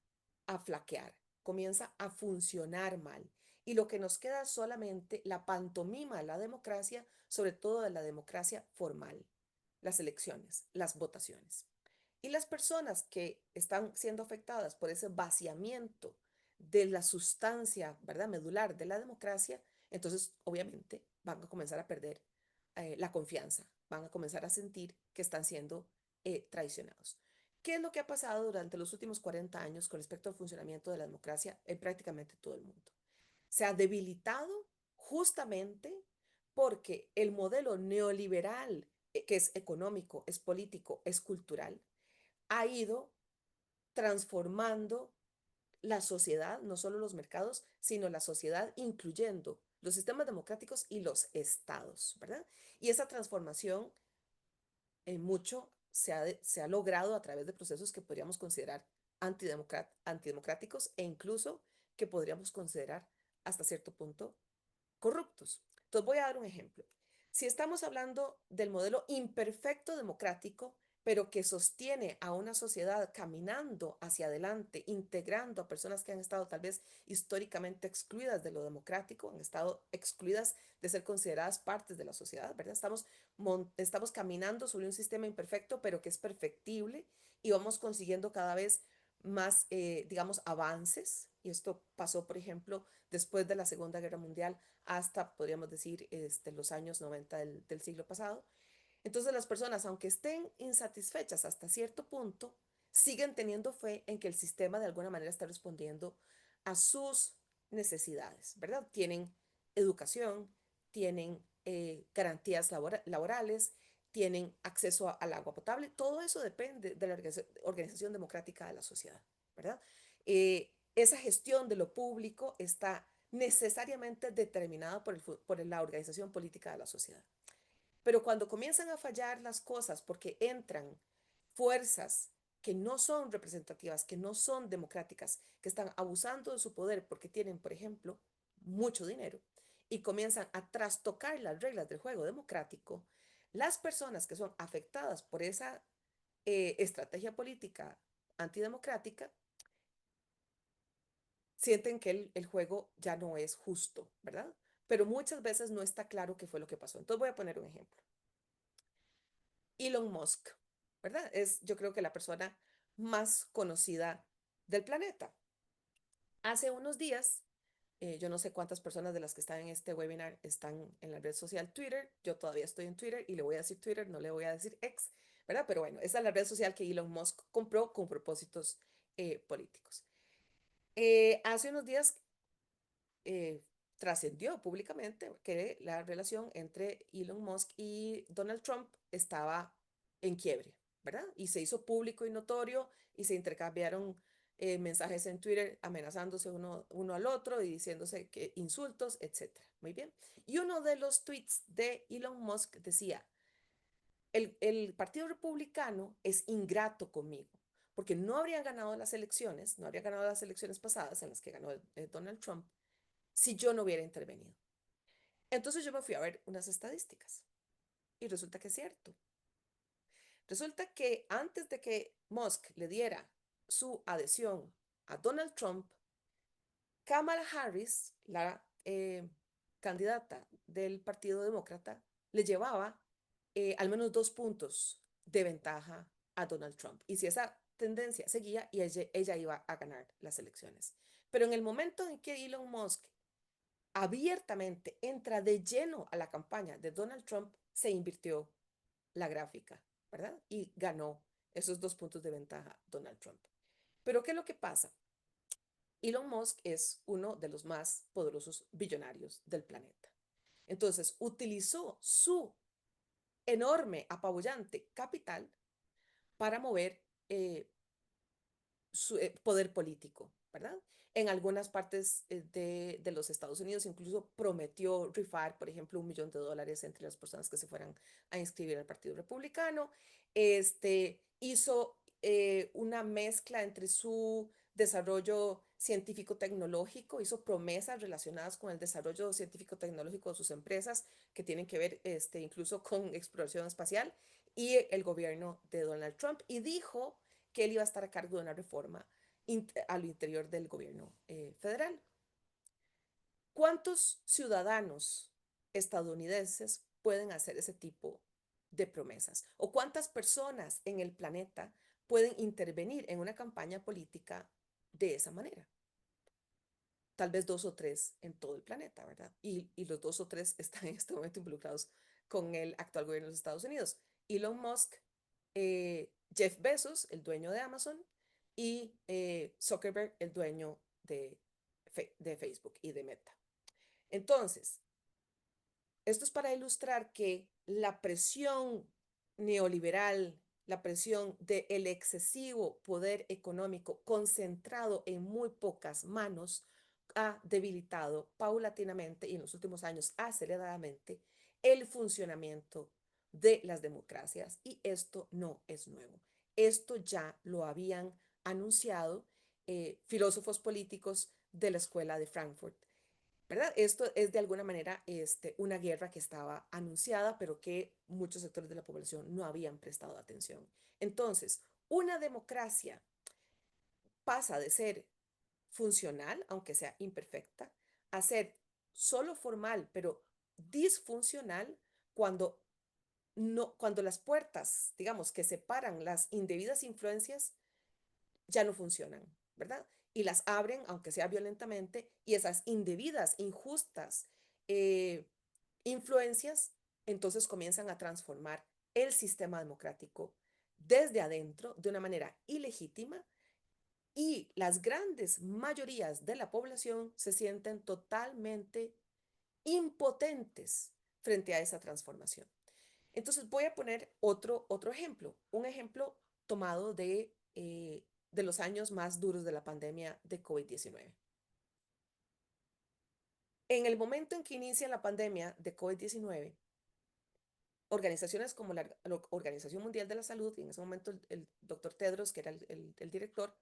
a flaquear, comienza a funcionar mal. Y lo que nos queda es solamente la pantomima de la democracia, sobre todo de la democracia formal, las elecciones, las votaciones. Y las personas que están siendo afectadas por ese vaciamiento de la sustancia, ¿verdad?, medular de la democracia, entonces obviamente van a comenzar a perder la confianza, van a comenzar a sentir que están siendo traicionados. ¿Qué es lo que ha pasado durante los últimos 40 años con respecto al funcionamiento de la democracia en prácticamente todo el mundo? Se ha debilitado justamente porque el modelo neoliberal, que es económico, es político, es cultural, ha ido transformando la sociedad, no solo los mercados, sino la sociedad, incluyendo los sistemas democráticos y los estados, ¿verdad? Y esa transformación en mucho se ha logrado a través de procesos que podríamos considerar antidemocráticos e incluso que podríamos considerar hasta cierto punto corruptos. Entonces voy a dar un ejemplo. Si estamos hablando del modelo imperfecto democrático, pero que sostiene a una sociedad caminando hacia adelante, integrando a personas que han estado tal vez históricamente excluidas de lo democrático, han estado excluidas de ser consideradas partes de la sociedad, ¿verdad? Estamos caminando sobre un sistema imperfecto, pero que es perfectible y vamos consiguiendo cada vez más, digamos, avances. Y esto pasó, por ejemplo, después de la Segunda Guerra Mundial hasta, podríamos decir, los años 90 del siglo pasado. Entonces las personas, aunque estén insatisfechas hasta cierto punto, siguen teniendo fe en que el sistema de alguna manera está respondiendo a sus necesidades, ¿verdad? Tienen educación, tienen garantías laborales, tienen acceso al agua potable. Todo eso depende de la organización democrática de la sociedad, ¿verdad? Esa gestión de lo público está necesariamente determinada por la organización política de la sociedad. Pero cuando comienzan a fallar las cosas porque entran fuerzas que no son representativas, que no son democráticas, que están abusando de su poder porque tienen, por ejemplo, mucho dinero y comienzan a trastocar las reglas del juego democrático, las personas que son afectadas por esa estrategia política antidemocrática sienten que el juego ya no es justo, ¿verdad? Pero muchas veces no está claro qué fue lo que pasó. Entonces voy a poner un ejemplo. Elon Musk, ¿verdad? Es yo creo que la persona más conocida del planeta. Hace unos días, yo no sé cuántas personas de las que están en este webinar están en la red social Twitter. Yo todavía estoy en Twitter y le voy a decir Twitter, no le voy a decir X, ¿verdad? Pero bueno, esa es la red social que Elon Musk compró con propósitos políticos. Hace unos días eh, trascendió públicamente que la relación entre Elon Musk y Donald Trump estaba en quiebre, ¿verdad? Y se hizo público y notorio y se intercambiaron mensajes en Twitter amenazándose uno al otro y diciéndose que insultos, etcétera. Muy bien. Y uno de los tweets de Elon Musk decía, el Partido Republicano es ingrato conmigo, porque no habrían ganado las elecciones, no habría ganado las elecciones pasadas en las que ganó Donald Trump, si yo no hubiera intervenido. Entonces yo me fui a ver unas estadísticas y resulta que es cierto. Resulta que antes de que Musk le diera su adhesión a Donald Trump, Kamala Harris, la candidata del Partido Demócrata, le llevaba al menos 2 puntos de ventaja a Donald Trump. Y si esa tendencia seguía, y ella iba a ganar las elecciones. Pero en el momento en que Elon Musk abiertamente entra de lleno a la campaña de Donald Trump, se invirtió la gráfica, ¿verdad? Y ganó esos 2 puntos de ventaja Donald Trump. Pero ¿qué es lo que pasa? Elon Musk es uno de los más poderosos billonarios del planeta. Entonces, utilizó su enorme, apabullante capital para mover su poder político, ¿verdad? En algunas partes de los Estados Unidos incluso prometió rifar, por ejemplo, $1 millón entre las personas que se fueran a inscribir al Partido Republicano. Hizo una mezcla entre su desarrollo científico-tecnológico, hizo promesas relacionadas con el desarrollo científico-tecnológico de sus empresas que tienen que ver incluso con exploración espacial y el gobierno de Donald Trump, y dijo que él iba a estar a cargo de una reforma al interior del gobierno federal. ¿Cuántos ciudadanos estadounidenses pueden hacer ese tipo de promesas? ¿O cuántas personas en el planeta pueden intervenir en una campaña política de esa manera? Tal vez 2 o 3 en todo el planeta, ¿verdad? Y los 2 o 3 están en este momento involucrados con el actual gobierno de los Estados Unidos. Elon Musk, Jeff Bezos, el dueño de Amazon, y Zuckerberg, el dueño de Facebook y de Meta. Entonces, esto es para ilustrar que la presión neoliberal, la presión del excesivo poder económico concentrado en muy pocas manos, ha debilitado paulatinamente y en los últimos años aceleradamente el funcionamiento de las democracias. Y esto no es nuevo. Esto ya lo habían anunciado filósofos políticos de la Escuela de Frankfurt, ¿verdad? Esto es de alguna manera una guerra que estaba anunciada, pero que muchos sectores de la población no habían prestado atención. Entonces, una democracia pasa de ser funcional, aunque sea imperfecta, a ser solo formal, pero disfuncional cuando, no, cuando las puertas, digamos, que separan las indebidas influencias ya no funcionan, ¿verdad? Y las abren, aunque sea violentamente, y esas indebidas, injustas influencias, entonces comienzan a transformar el sistema democrático desde adentro de una manera ilegítima, y las grandes mayorías de la población se sienten totalmente impotentes frente a esa transformación. Entonces voy a poner otro ejemplo, un ejemplo tomado de los años más duros de la pandemia de COVID-19. En el momento en que inicia la pandemia de COVID-19, organizaciones como la Organización Mundial de la Salud, y en ese momento el doctor Tedros, que era el director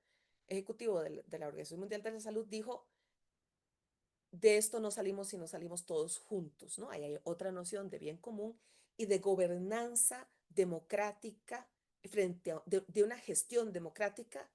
ejecutivo de la Organización Mundial de la Salud, dijo: de esto no salimos si no salimos todos juntos, ¿no? Ahí hay otra noción de bien común y de gobernanza democrática frente a de una gestión democrática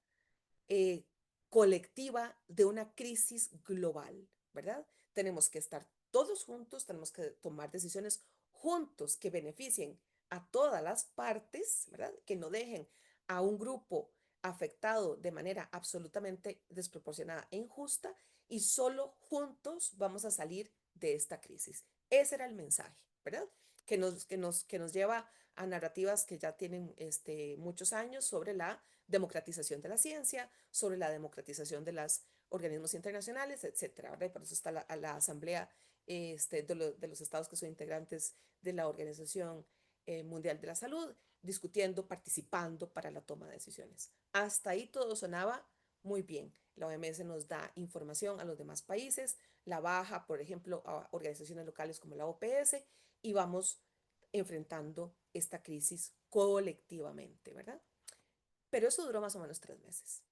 eh, colectiva de una crisis global, ¿verdad? Tenemos que estar todos juntos, tenemos que tomar decisiones juntos que beneficien a todas las partes, ¿verdad? Que no dejen a un grupo afectado de manera absolutamente desproporcionada e injusta, y solo juntos vamos a salir de esta crisis. Ese era el mensaje, ¿verdad? Que nos lleva a narrativas que ya tienen muchos años sobre la democratización de la ciencia, sobre la democratización de los organismos internacionales, etcétera, ¿verdad? Y por eso está la Asamblea de los estados que son integrantes de la Organización Mundial de la Salud, discutiendo, participando para la toma de decisiones. Hasta ahí todo sonaba muy bien. La OMS nos da información a los demás países, la baja, por ejemplo, a organizaciones locales como la OPS, y vamos enfrentando esta crisis colectivamente, ¿verdad? Pero eso duró más o menos 3 meses.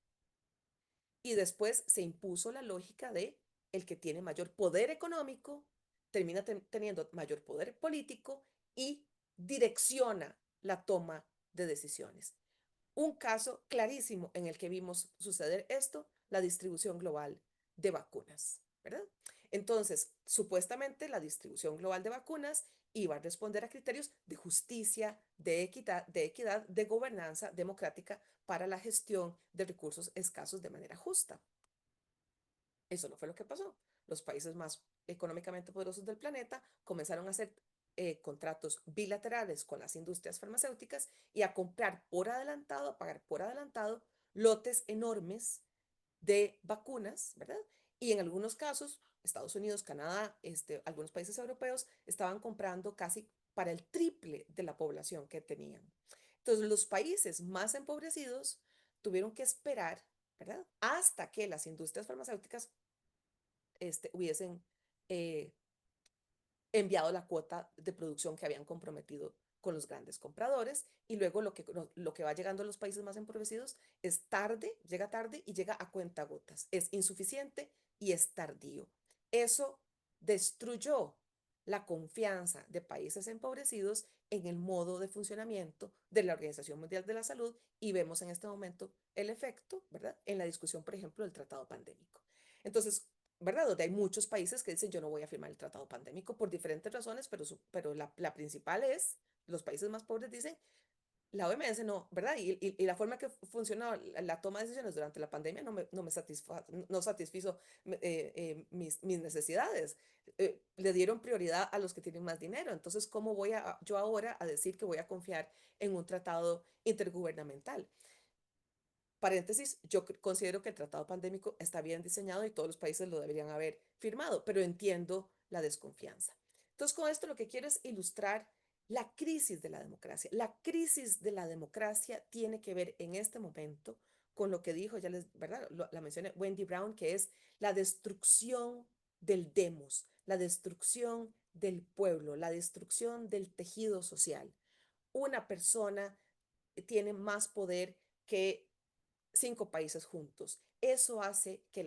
Y después se impuso la lógica de el que tiene mayor poder económico termina teniendo mayor poder político y direcciona la toma de decisiones. Un caso clarísimo en el que vimos suceder esto, la distribución global de vacunas, ¿verdad? Entonces, supuestamente la distribución global de vacunas iba a responder a criterios de justicia, de equidad, de gobernanza democrática para la gestión de recursos escasos de manera justa. Eso no fue lo que pasó. Los países más económicamente poderosos del planeta comenzaron a hacer contratos bilaterales con las industrias farmacéuticas y a comprar por adelantado, a pagar por adelantado lotes enormes de vacunas, ¿verdad? Y en algunos casos, Estados Unidos, Canadá, algunos países europeos estaban comprando casi para el triple de la población que tenían. Entonces, los países más empobrecidos tuvieron que esperar, ¿verdad? Hasta que las industrias farmacéuticas hubiesen eh, enviado la cuota de producción que habían comprometido con los grandes compradores, y luego lo que va llegando a los países más empobrecidos es tarde, llega tarde y llega a cuentagotas, es insuficiente y es tardío. Eso destruyó la confianza de países empobrecidos en el modo de funcionamiento de la Organización Mundial de la Salud, y vemos en este momento el efecto, ¿verdad? En la discusión, por ejemplo, del tratado pandémico. Entonces, ¿verdad? Donde hay muchos países que dicen yo no voy a firmar el tratado pandémico por diferentes razones, pero la principal es, los países más pobres dicen, la OMS no, ¿verdad? Y la forma que funcionó la toma de decisiones durante la pandemia no satisfizo mis necesidades. Le dieron prioridad a los que tienen más dinero. Entonces, ¿cómo voy yo ahora a decir que voy a confiar en un tratado intergubernamental? Paréntesis, yo considero que el tratado pandémico está bien diseñado y todos los países lo deberían haber firmado, pero entiendo la desconfianza. Entonces, con esto lo que quiero es ilustrar la crisis de la democracia. La crisis de la democracia tiene que ver en este momento con lo que dijo, ya les, ¿verdad? La mencioné, Wendy Brown, que es la destrucción del demos, la destrucción del pueblo, la destrucción del tejido social. Una persona tiene más poder que 5 países juntos. Eso hace que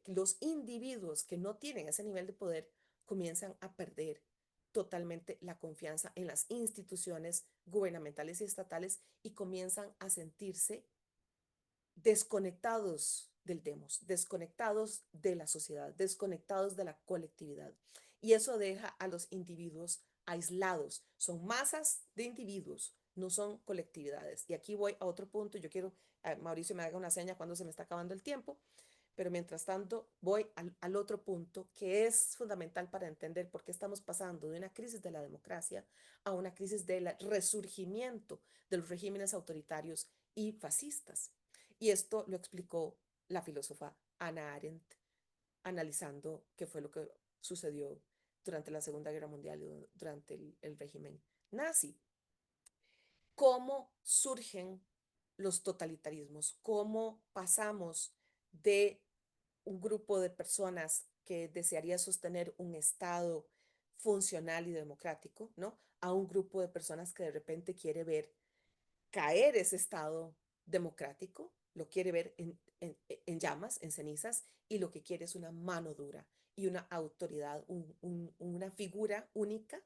los individuos que no tienen ese nivel de poder comienzan a perder totalmente la confianza en las instituciones gubernamentales y estatales, y comienzan a sentirse desconectados del demos, desconectados de la sociedad, desconectados de la colectividad. Y eso deja a los individuos aislados. Son masas de individuos, no son colectividades. Y aquí voy a otro punto. Yo quiero, Mauricio me haga una seña cuando se me está acabando el tiempo, pero mientras tanto voy al otro punto que es fundamental para entender por qué estamos pasando de una crisis de la democracia a una crisis del resurgimiento de los regímenes autoritarios y fascistas. Y esto lo explicó la filósofa Hannah Arendt, analizando qué fue lo que sucedió durante la Segunda Guerra Mundial y durante el régimen nazi. Cómo surgen los totalitarismos, cómo pasamos de un grupo de personas que desearía sostener un Estado funcional y democrático, ¿no? A un grupo de personas que de repente quiere ver caer ese Estado democrático, lo quiere ver en llamas, en cenizas, y lo que quiere es una mano dura y una autoridad, una figura única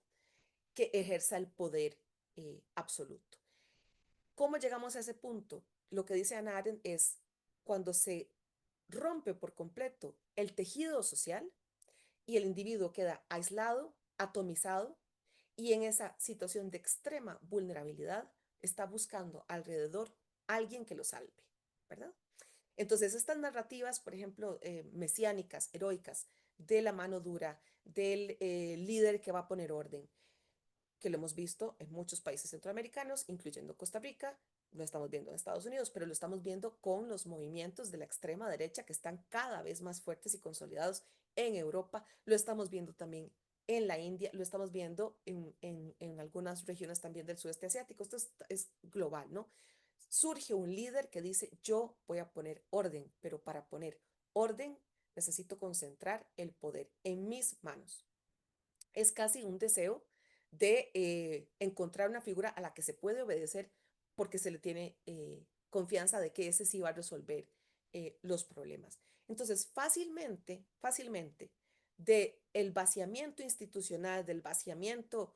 que ejerza el poder absoluto. ¿Cómo llegamos a ese punto? Lo que dice Hannah Arendt es cuando se rompe por completo el tejido social y el individuo queda aislado, atomizado, y en esa situación de extrema vulnerabilidad está buscando alrededor alguien que lo salve, ¿verdad? Entonces, estas narrativas, por ejemplo, mesiánicas, heroicas, de la mano dura, del líder que va a poner orden, que lo hemos visto en muchos países centroamericanos, incluyendo Costa Rica, lo estamos viendo en Estados Unidos, pero lo estamos viendo con los movimientos de la extrema derecha que están cada vez más fuertes y consolidados en Europa, lo estamos viendo también en la India, lo estamos viendo en algunas regiones también del sudeste asiático. Esto es global, ¿no? Surge un líder que dice, yo voy a poner orden, pero para poner orden necesito concentrar el poder en mis manos. Es casi un deseo de encontrar una figura a la que se puede obedecer porque se le tiene confianza de que ese sí va a resolver los problemas. Entonces, fácilmente, del vaciamiento institucional, del vaciamiento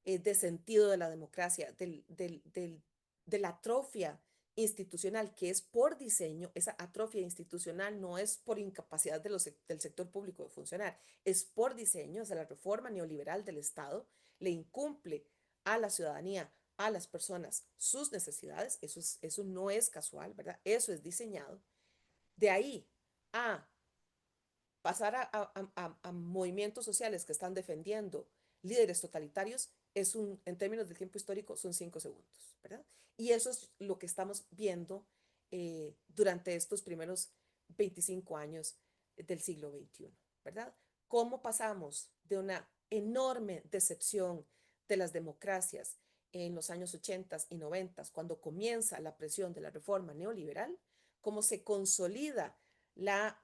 de sentido de la democracia, de la atrofia institucional, que es por diseño. Esa atrofia institucional no es por incapacidad del sector público de funcionar, es por diseño. O sea, la reforma neoliberal del Estado le incumple a la ciudadanía, a las personas, sus necesidades. Eso no es casual, ¿verdad? Eso es diseñado. De ahí a pasar a movimientos sociales que están defendiendo líderes totalitarios, en términos de tiempo histórico, son 5 segundos, ¿verdad? Y eso es lo que estamos viendo durante estos primeros 25 años del siglo XXI, ¿verdad? Cómo pasamos de una enorme decepción de las democracias en los años 80 y 90, cuando comienza la presión de la reforma neoliberal, cómo se consolida la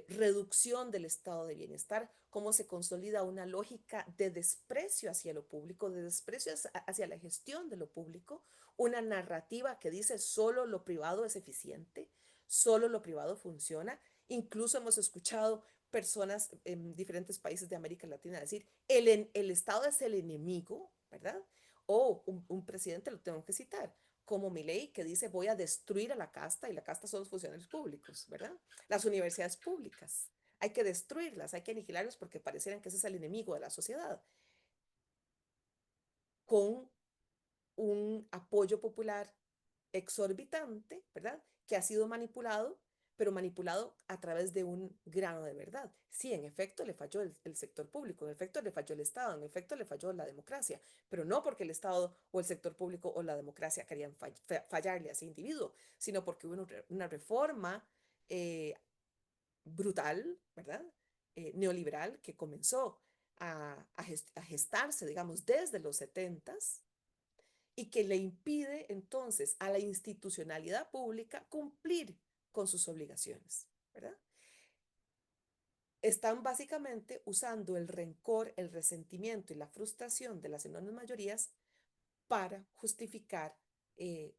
reducción del estado de bienestar, cómo se consolida una lógica de desprecio hacia lo público, de desprecio hacia la gestión de lo público, una narrativa que dice solo lo privado es eficiente, solo lo privado funciona. Incluso hemos escuchado personas en diferentes países de América Latina decir, el Estado es el enemigo, ¿verdad? O un presidente, lo tengo que citar, como Milei, que dice voy a destruir a la casta, y la casta son los funcionarios públicos, ¿verdad? Las universidades públicas. Hay que destruirlas, hay que aniquilarlas porque parecieran que ese es el enemigo de la sociedad. Con un apoyo popular exorbitante, ¿verdad? Que ha sido manipulado, pero manipulado a través de un grano de verdad. Sí, en efecto le falló el sector público, en efecto le falló el Estado, en efecto le falló la democracia, pero no porque el Estado o el sector público o la democracia querían fallarle a ese individuo, sino porque hubo una reforma eh, brutal, ¿verdad? Neoliberal que comenzó a gestarse, digamos, desde los 70s y que le impide entonces a la institucionalidad pública cumplir con sus obligaciones, ¿verdad? Están básicamente usando el rencor, el resentimiento y la frustración de las enormes mayorías para justificar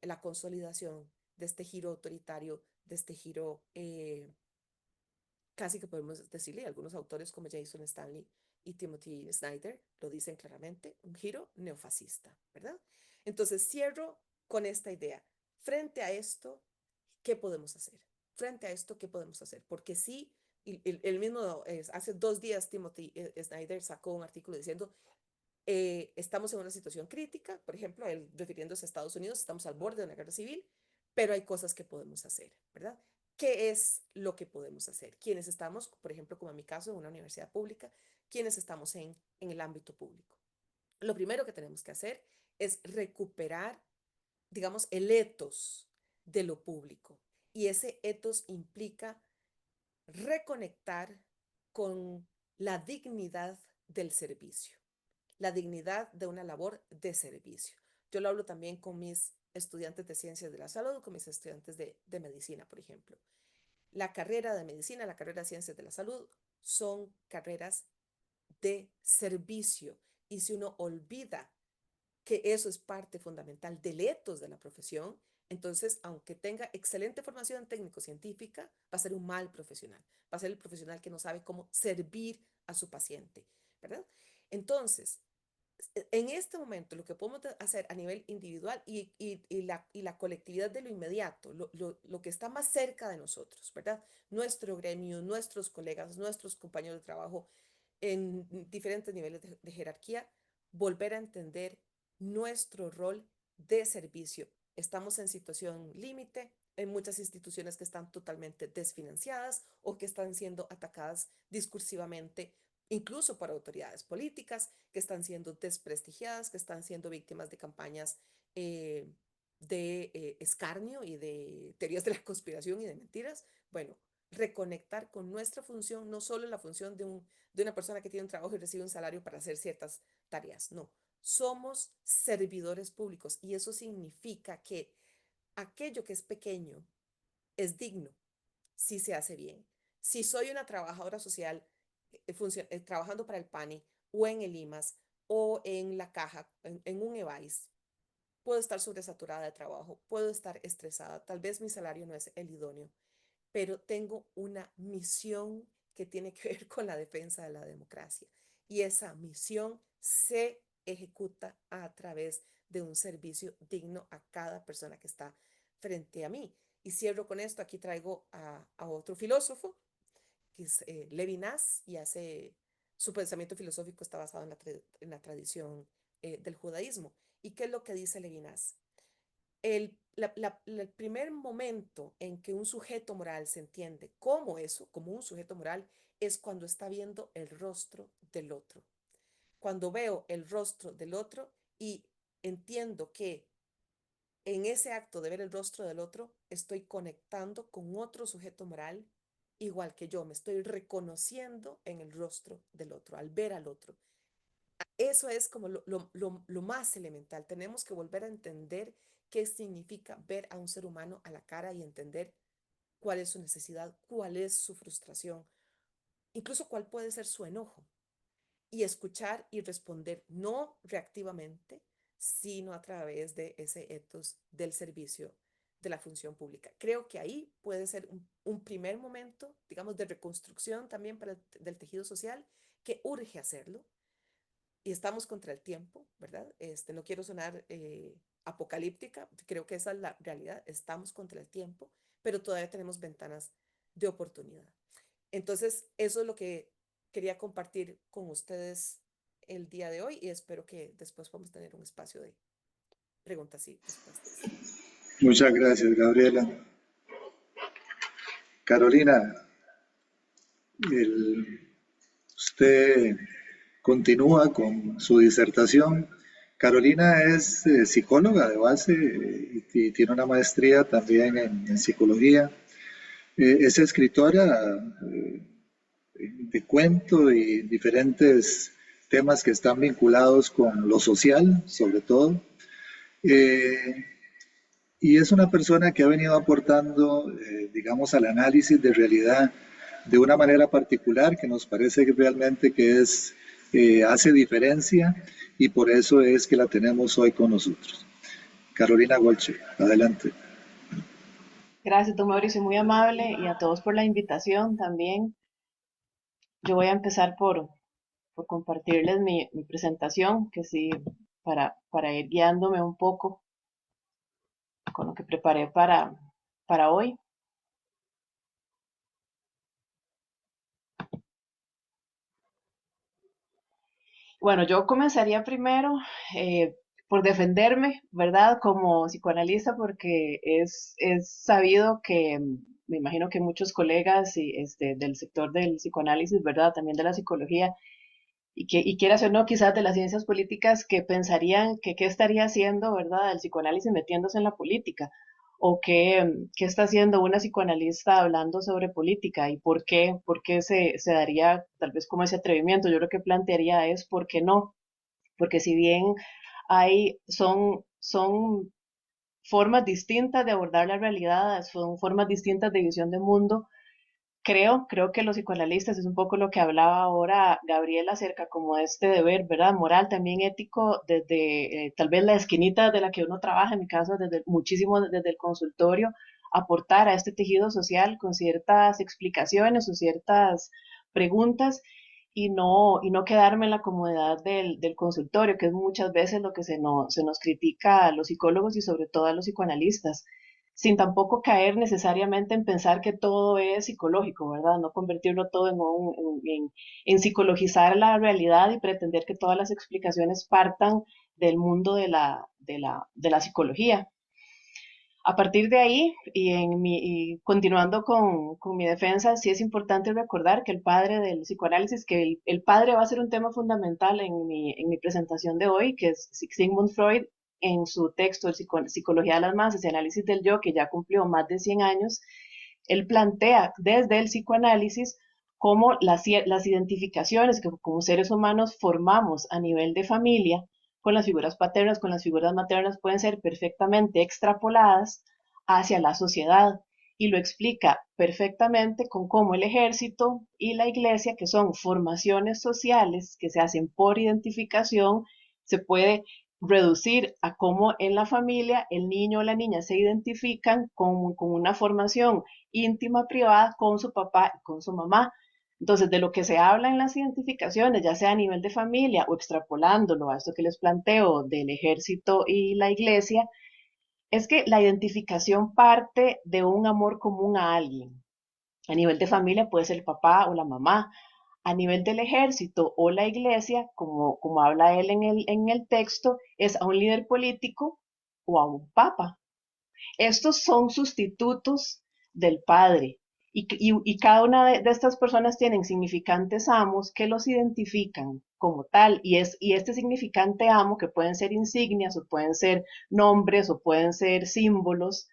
la consolidación de este giro autoritario, de este giro casi que podemos decirle, algunos autores como Jason Stanley y Timothy Snyder lo dicen claramente, un giro neofascista, ¿verdad? Entonces cierro con esta idea. Frente a esto, ¿qué podemos hacer? Frente a esto, ¿qué podemos hacer? Porque sí, el mismo, hace 2 días Timothy Snyder sacó un artículo diciendo, estamos en una situación crítica, por ejemplo, él refiriéndose a Estados Unidos, estamos al borde de una guerra civil, pero hay cosas que podemos hacer, ¿verdad? ¿Qué es lo que podemos hacer? Quienes estamos, por ejemplo, como en mi caso, en una universidad pública, quienes estamos en el ámbito público. Lo primero que tenemos que hacer es recuperar, digamos, el etos de lo público. Y ese etos implica reconectar con la dignidad del servicio, la dignidad de una labor de servicio. Yo lo hablo también con mis estudiantes de ciencias de la salud, con mis estudiantes de medicina, por ejemplo. La carrera de medicina, la carrera de ciencias de la salud son carreras de servicio. Y si uno olvida que eso es parte fundamental del etos de la profesión, entonces, aunque tenga excelente formación técnico-científica, va a ser un mal profesional. Va a ser el profesional que no sabe cómo servir a su paciente, ¿verdad? Entonces, en este momento, lo que podemos hacer a nivel individual y la colectividad de lo inmediato, lo que está más cerca de nosotros, ¿verdad? Nuestro gremio, nuestros colegas, nuestros compañeros de trabajo en diferentes niveles de jerarquía, volver a entender nuestro rol de servicio. Estamos en situación límite, en muchas instituciones que están totalmente desfinanciadas o que están siendo atacadas discursivamente, incluso por autoridades políticas, que están siendo desprestigiadas, que están siendo víctimas de campañas de escarnio y de teorías de la conspiración y de mentiras. Bueno, reconectar con nuestra función, no solo la función de una persona que tiene un trabajo y recibe un salario para hacer ciertas tareas, no. Somos servidores públicos y eso significa que aquello que es pequeño es digno si se hace bien. Si soy una trabajadora social trabajando para el PANI o en el IMAS o en la caja, en un EVAIS, puedo estar sobresaturada de trabajo, puedo estar estresada, tal vez mi salario no es el idóneo, pero tengo una misión que tiene que ver con la defensa de la democracia. Y esa misión se ejecuta a través de un servicio digno a cada persona que está frente a mí. Y cierro con esto, aquí traigo a otro filósofo, que es Levinas, y su pensamiento filosófico está basado en la tradición del judaísmo. ¿Y qué es lo que dice Levinas? El primer momento en que un sujeto moral se entiende como eso, como un sujeto moral, es cuando está viendo el rostro del otro. Cuando veo el rostro del otro y entiendo que en ese acto de ver el rostro del otro, estoy conectando con otro sujeto moral igual que yo, me estoy reconociendo en el rostro del otro, al ver al otro. Eso es como lo más elemental. Tenemos que volver a entender qué significa ver a un ser humano a la cara y entender cuál es su necesidad, cuál es su frustración, incluso cuál puede ser su enojo. Y escuchar y responder no reactivamente, sino a través de ese ethos del servicio de la función pública. Creo que ahí puede ser un primer momento, digamos, de reconstrucción también para del tejido social, que urge hacerlo, y estamos contra el tiempo, ¿verdad? No quiero sonar apocalíptica, creo que esa es la realidad, estamos contra el tiempo, pero todavía tenemos ventanas de oportunidad. Entonces, eso es lo que quería compartir con ustedes el día de hoy y espero que después podamos tener un espacio de preguntas y respuestas. Muchas gracias, Gabriela. Carolina, usted continúa con su disertación. Carolina es psicóloga de base y tiene una maestría también en psicología. Es escritora de cuento y diferentes temas que están vinculados con lo social, sobre todo. Eh, y es una persona que ha venido aportando, digamos, al análisis de realidad de una manera particular que nos parece que realmente que es, hace diferencia y por eso es que la tenemos hoy con nosotros. Carolina Golche, adelante. Gracias, don Mauricio, muy amable y a todos por la invitación también. Yo voy a empezar por compartirles mi presentación, que sí, para ir guiándome un poco con lo que preparé para hoy. Bueno, yo comenzaría primero por defenderme, ¿verdad? Como psicoanalista, porque es sabido que me imagino que muchos colegas y, del sector del psicoanálisis, ¿verdad? También de la psicología, y quieras o no, quizás de las ciencias políticas, que pensarían que qué estaría haciendo, ¿verdad? El psicoanálisis metiéndose en la política, o qué está haciendo una psicoanalista hablando sobre política, y por qué se daría tal vez como ese atrevimiento. Yo lo que plantearía es por qué no, porque si bien son formas distintas de abordar la realidad, son formas distintas de visión de mundo. Creo que los psicoanalistas es un poco lo que hablaba ahora Gabriela acerca como de este deber, ¿verdad? Moral, también ético, desde tal vez la esquinita de la que uno trabaja, en mi caso, desde muchísimo desde el consultorio, aportar a este tejido social con ciertas explicaciones o ciertas preguntas, y no quedarme en la comodidad del consultorio, que es muchas veces lo que se nos critica a los psicólogos y sobre todo a los psicoanalistas, sin tampoco caer necesariamente en pensar que todo es psicológico, ¿verdad? No convertirlo todo en psicologizar la realidad y pretender que todas las explicaciones partan del mundo de la psicología. A partir de ahí, y continuando con mi defensa, sí es importante recordar que el padre del psicoanálisis, que el padre va a ser un tema fundamental en mi presentación de hoy, que es Sigmund Freud, en su texto Psicología de las Masas y Análisis del Yo, que ya cumplió más de 100 años. Él plantea desde el psicoanálisis cómo las identificaciones que como seres humanos formamos a nivel de familia con las figuras paternas, con las figuras maternas, pueden ser perfectamente extrapoladas hacia la sociedad, y lo explica perfectamente con cómo el ejército y la iglesia, que son formaciones sociales que se hacen por identificación, se puede reducir a cómo en la familia el niño o la niña se identifican con una formación íntima, privada, con su papá y con su mamá. Entonces, de lo que se habla en las identificaciones, ya sea a nivel de familia o extrapolándolo a esto que les planteo del ejército y la iglesia, es que la identificación parte de un amor común a alguien. A nivel de familia puede ser el papá o la mamá. A nivel del ejército o la iglesia, como habla él en el texto, es a un líder político o a un papa. Estos son sustitutos del Padre, y cada una de estas personas tienen significantes amos que los identifican como tal, y este significante amo, que pueden ser insignias o pueden ser nombres o pueden ser símbolos,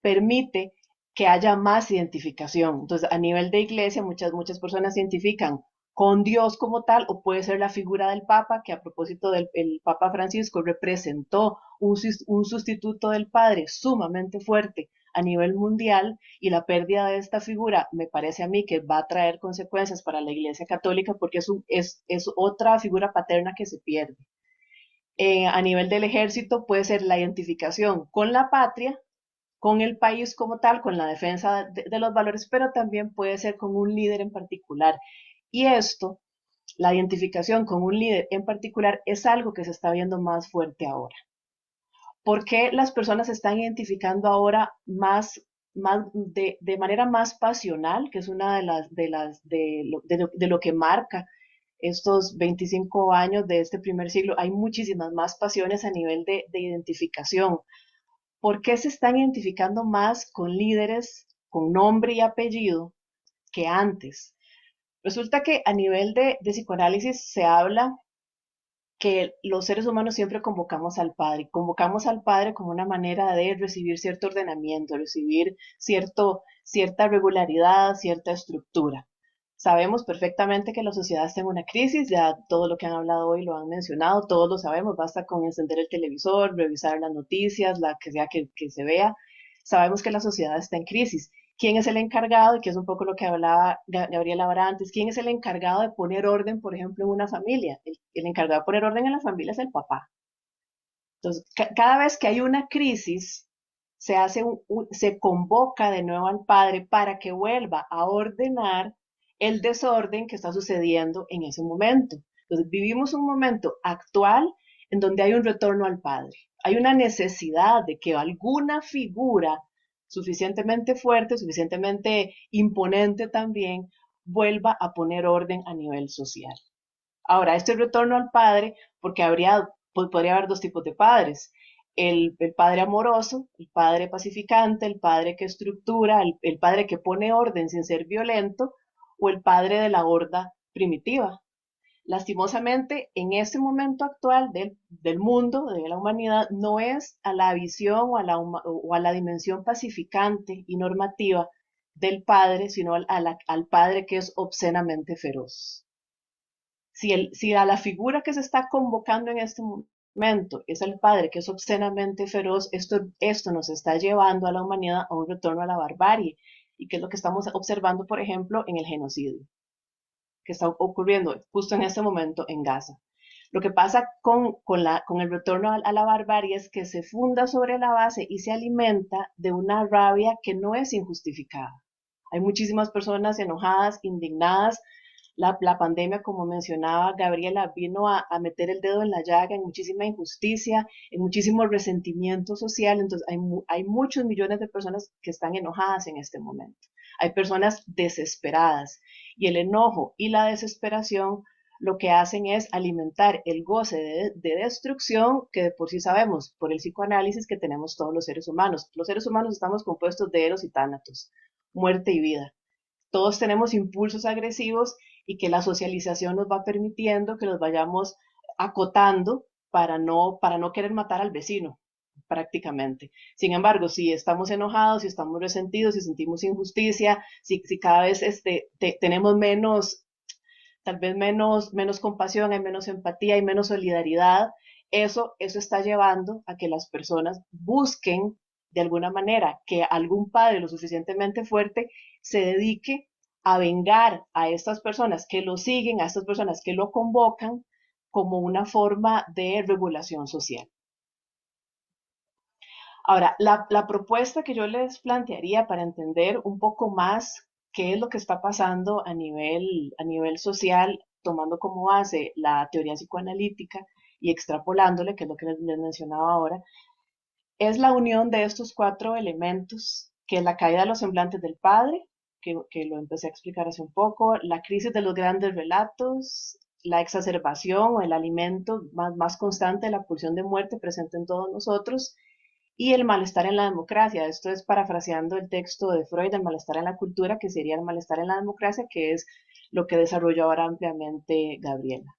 permite que haya más identificación. Entonces, a nivel de iglesia, muchas personas se identifican con Dios como tal, o puede ser la figura del Papa, que a propósito del el Papa Francisco representó un sustituto del Padre sumamente fuerte a nivel mundial, y la pérdida de esta figura me parece a mí que va a traer consecuencias para la Iglesia Católica porque es otra figura paterna que se pierde. A nivel del ejército puede ser la identificación con la patria, con el país como tal, con la defensa de los valores, pero también puede ser con un líder en particular. Y esto, la identificación con un líder en particular, es algo que se está viendo más fuerte ahora. ¿Por qué las personas se están identificando ahora de manera más pasional, que es una de lo que marca estos 25 años de este primer siglo? Hay muchísimas más pasiones a nivel de identificación. ¿Por qué se están identificando más con líderes con nombre y apellido que antes? Resulta que a nivel de psicoanálisis se habla que los seres humanos siempre convocamos al Padre como una manera de recibir cierto ordenamiento, recibir cierta regularidad, cierta estructura. Sabemos perfectamente que la sociedad está en una crisis, ya todo lo que han hablado hoy lo han mencionado, todos lo sabemos, basta con encender el televisor, revisar las noticias, la que sea que se vea, sabemos que la sociedad está en crisis. ¿Quién es el encargado? Y que es un poco lo que hablaba Gabriela ahora antes. ¿Quién es el encargado de poner orden, por ejemplo, en una familia? El encargado de poner orden en la familia es el papá. Entonces, cada vez que hay una crisis, se convoca de nuevo al padre para que vuelva a ordenar el desorden que está sucediendo en ese momento. Entonces, vivimos un momento actual en donde hay un retorno al padre. Hay una necesidad de que alguna figura suficientemente fuerte, suficientemente imponente también, vuelva a poner orden a nivel social. Ahora, este retorno al padre, porque podría haber dos tipos de padres. El padre amoroso, el padre pacificante, el padre que estructura, el padre que pone orden sin ser violento, o el padre de la horda primitiva. Lastimosamente, en este momento actual del mundo, de la humanidad, no es a la visión o a la dimensión pacificante y normativa del padre, sino al padre que es obscenamente feroz. Si a la figura que se está convocando en este momento es el padre que es obscenamente feroz, esto nos está llevando a la humanidad a un retorno a la barbarie, y que es lo que estamos observando, por ejemplo, en el genocidio que está ocurriendo justo en este momento en Gaza. Lo que pasa con el retorno a la barbarie es que se funda sobre la base y se alimenta de una rabia que no es injustificada. Hay muchísimas personas enojadas, indignadas. La pandemia, como mencionaba Gabriela, vino a meter el dedo en la llaga en muchísima injusticia, en muchísimo resentimiento social. Entonces hay muchos millones de personas que están enojadas en este momento. Hay personas desesperadas, y el enojo y la desesperación lo que hacen es alimentar el goce de destrucción que de por sí sabemos por el psicoanálisis que tenemos todos los seres humanos. Los seres humanos estamos compuestos de eros y tánatos, muerte y vida. Todos tenemos impulsos agresivos, y que la socialización nos va permitiendo que los vayamos acotando para no querer matar al vecino, prácticamente. Sin embargo, si estamos enojados, si estamos resentidos, si sentimos injusticia, si cada vez tenemos tal vez menos compasión, hay menos empatía, hay menos solidaridad, eso está llevando a que las personas busquen de alguna manera que algún padre lo suficientemente fuerte se dedique a vengar a estas personas que lo siguen, a estas personas que lo convocan, como una forma de regulación social. Ahora, la propuesta que yo les plantearía para entender un poco más qué es lo que está pasando a nivel social, tomando como base la teoría psicoanalítica y extrapolándole, que es lo que les mencionaba ahora, es la unión de estos 4 elementos, que es la caída de los semblantes del padre, que lo empecé a explicar hace un poco, la crisis de los grandes relatos, la exacerbación o el alimento más constante de la pulsión de muerte presente en todos nosotros, y el malestar en la democracia. Esto es parafraseando el texto de Freud, el malestar en la cultura, que sería el malestar en la democracia, que es lo que desarrolló ahora ampliamente Gabriela.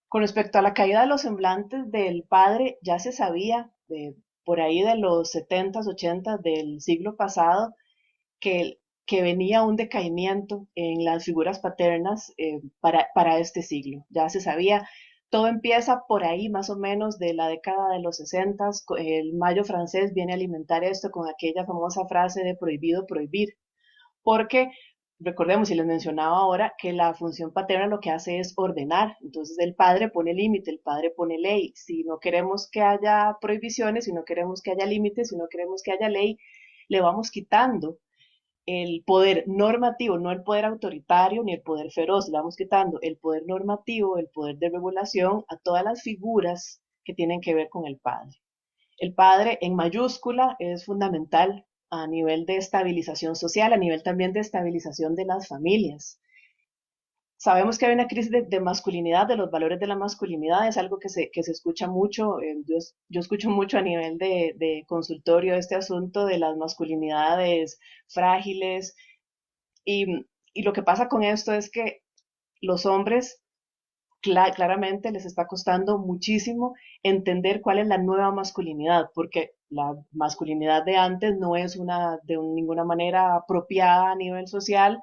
Con respecto a la caída de los semblantes del padre, ya se sabía por ahí de los 70s, 80s del siglo pasado que que venía un decaimiento en las figuras paternas para este siglo. Ya se sabía, todo empieza por ahí más o menos de la década de los 60. El Mayo francés viene a alimentar esto con aquella famosa frase de prohibido prohibir, porque recordemos, y les mencionaba ahora, que la función paterna lo que hace es ordenar. Entonces el padre pone límite, el padre pone ley. Si no queremos que haya prohibiciones, si no queremos que haya límites, si no queremos que haya ley, le vamos quitando el poder normativo, no el poder autoritario ni el poder feroz, le vamos quitando el poder normativo, el poder de regulación a todas las figuras que tienen que ver con el padre. El padre en mayúscula es fundamental a nivel de estabilización social, a nivel también de estabilización de las familias. Sabemos que hay una crisis de masculinidad, de los valores de la masculinidad, es algo que se escucha mucho. Yo escucho mucho a nivel de consultorio este asunto de las masculinidades frágiles, y, y lo que pasa con esto es que los hombres claramente les está costando muchísimo entender cuál es la nueva masculinidad, porque la masculinidad de antes no es una de ninguna manera apropiada a nivel social.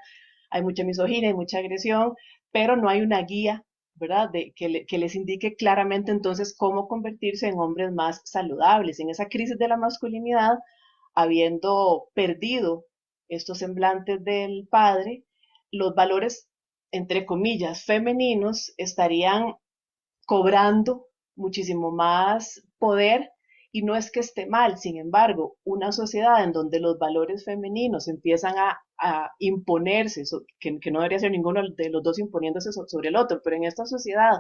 Hay mucha misoginia, hay mucha agresión, pero no hay una guía, ¿verdad? Que les indique claramente entonces cómo convertirse en hombres más saludables. En esa crisis de la masculinidad, habiendo perdido estos semblantes del padre, los valores, entre comillas, femeninos estarían cobrando muchísimo más poder, y no es que esté mal. Sin embargo, una sociedad en donde los valores femeninos empiezan a imponerse, que no debería ser ninguno de los dos imponiéndose sobre el otro, pero en esta sociedad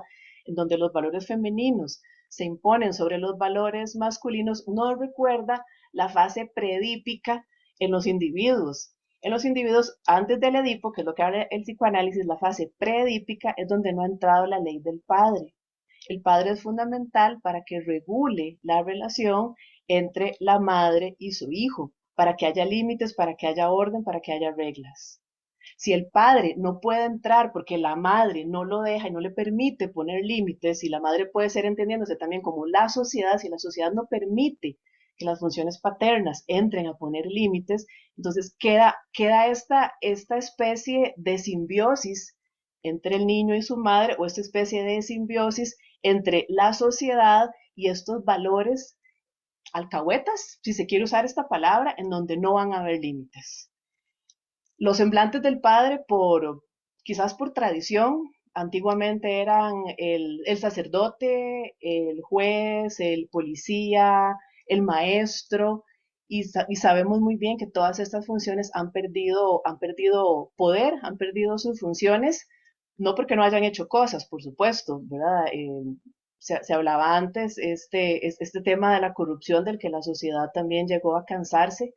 en donde los valores femeninos se imponen sobre los valores masculinos, no recuerda la fase preedípica en los individuos. En los individuos, antes del Edipo, que es lo que habla el psicoanálisis, la fase preedípica es donde no ha entrado la ley del padre. El padre es fundamental para que regule la relación entre la madre y su hijo, para que haya límites, para que haya orden, para que haya reglas. Si el padre no puede entrar porque la madre no lo deja y no le permite poner límites, si la madre puede ser entendiéndose también como la sociedad, si la sociedad no permite que las funciones paternas entren a poner límites, entonces queda esta especie de simbiosis entre el niño y su madre, o esta especie de simbiosis entre la sociedad y estos valores alcahuetas, si se quiere usar esta palabra, en donde no van a haber límites. Los semblantes del padre, quizás por tradición, antiguamente eran el sacerdote, el juez, el policía, el maestro, y sabemos muy bien que todas estas funciones han perdido poder, han perdido sus funciones, no porque no hayan hecho cosas, por supuesto, ¿verdad? Se hablaba antes este tema de la corrupción, del que la sociedad también llegó a cansarse,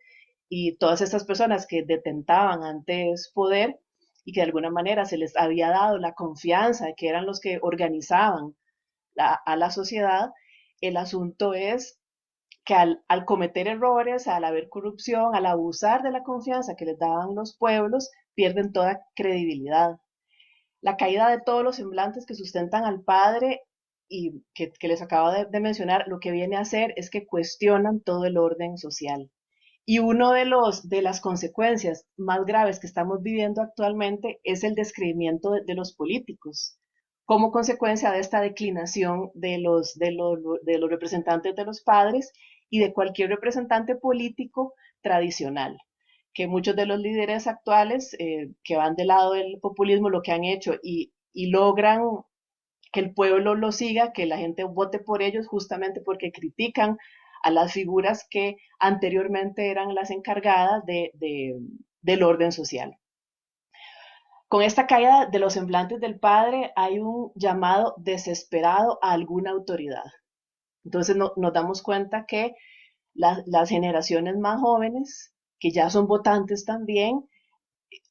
y todas estas personas que detentaban antes poder y que de alguna manera se les había dado la confianza de que eran los que organizaban a la sociedad. El asunto es que al cometer errores, al haber corrupción, al abusar de la confianza que les daban los pueblos, pierden toda credibilidad. La caída de todos los semblantes que sustentan al padre y que les acabo de mencionar, lo que viene a hacer es que cuestionan todo el orden social. Y uno de las consecuencias más graves que estamos viviendo actualmente es el descreimiento de los políticos, como consecuencia de esta declinación de los representantes de los padres y de cualquier representante político tradicional, que muchos de los líderes actuales que van del lado del populismo lo que han hecho y logran que el pueblo lo siga, que la gente vote por ellos, justamente porque critican a las figuras que anteriormente eran las encargadas del orden social. Con esta caída de los semblantes del padre hay un llamado desesperado a alguna autoridad. Entonces nos damos cuenta que las generaciones más jóvenes, que ya son votantes también,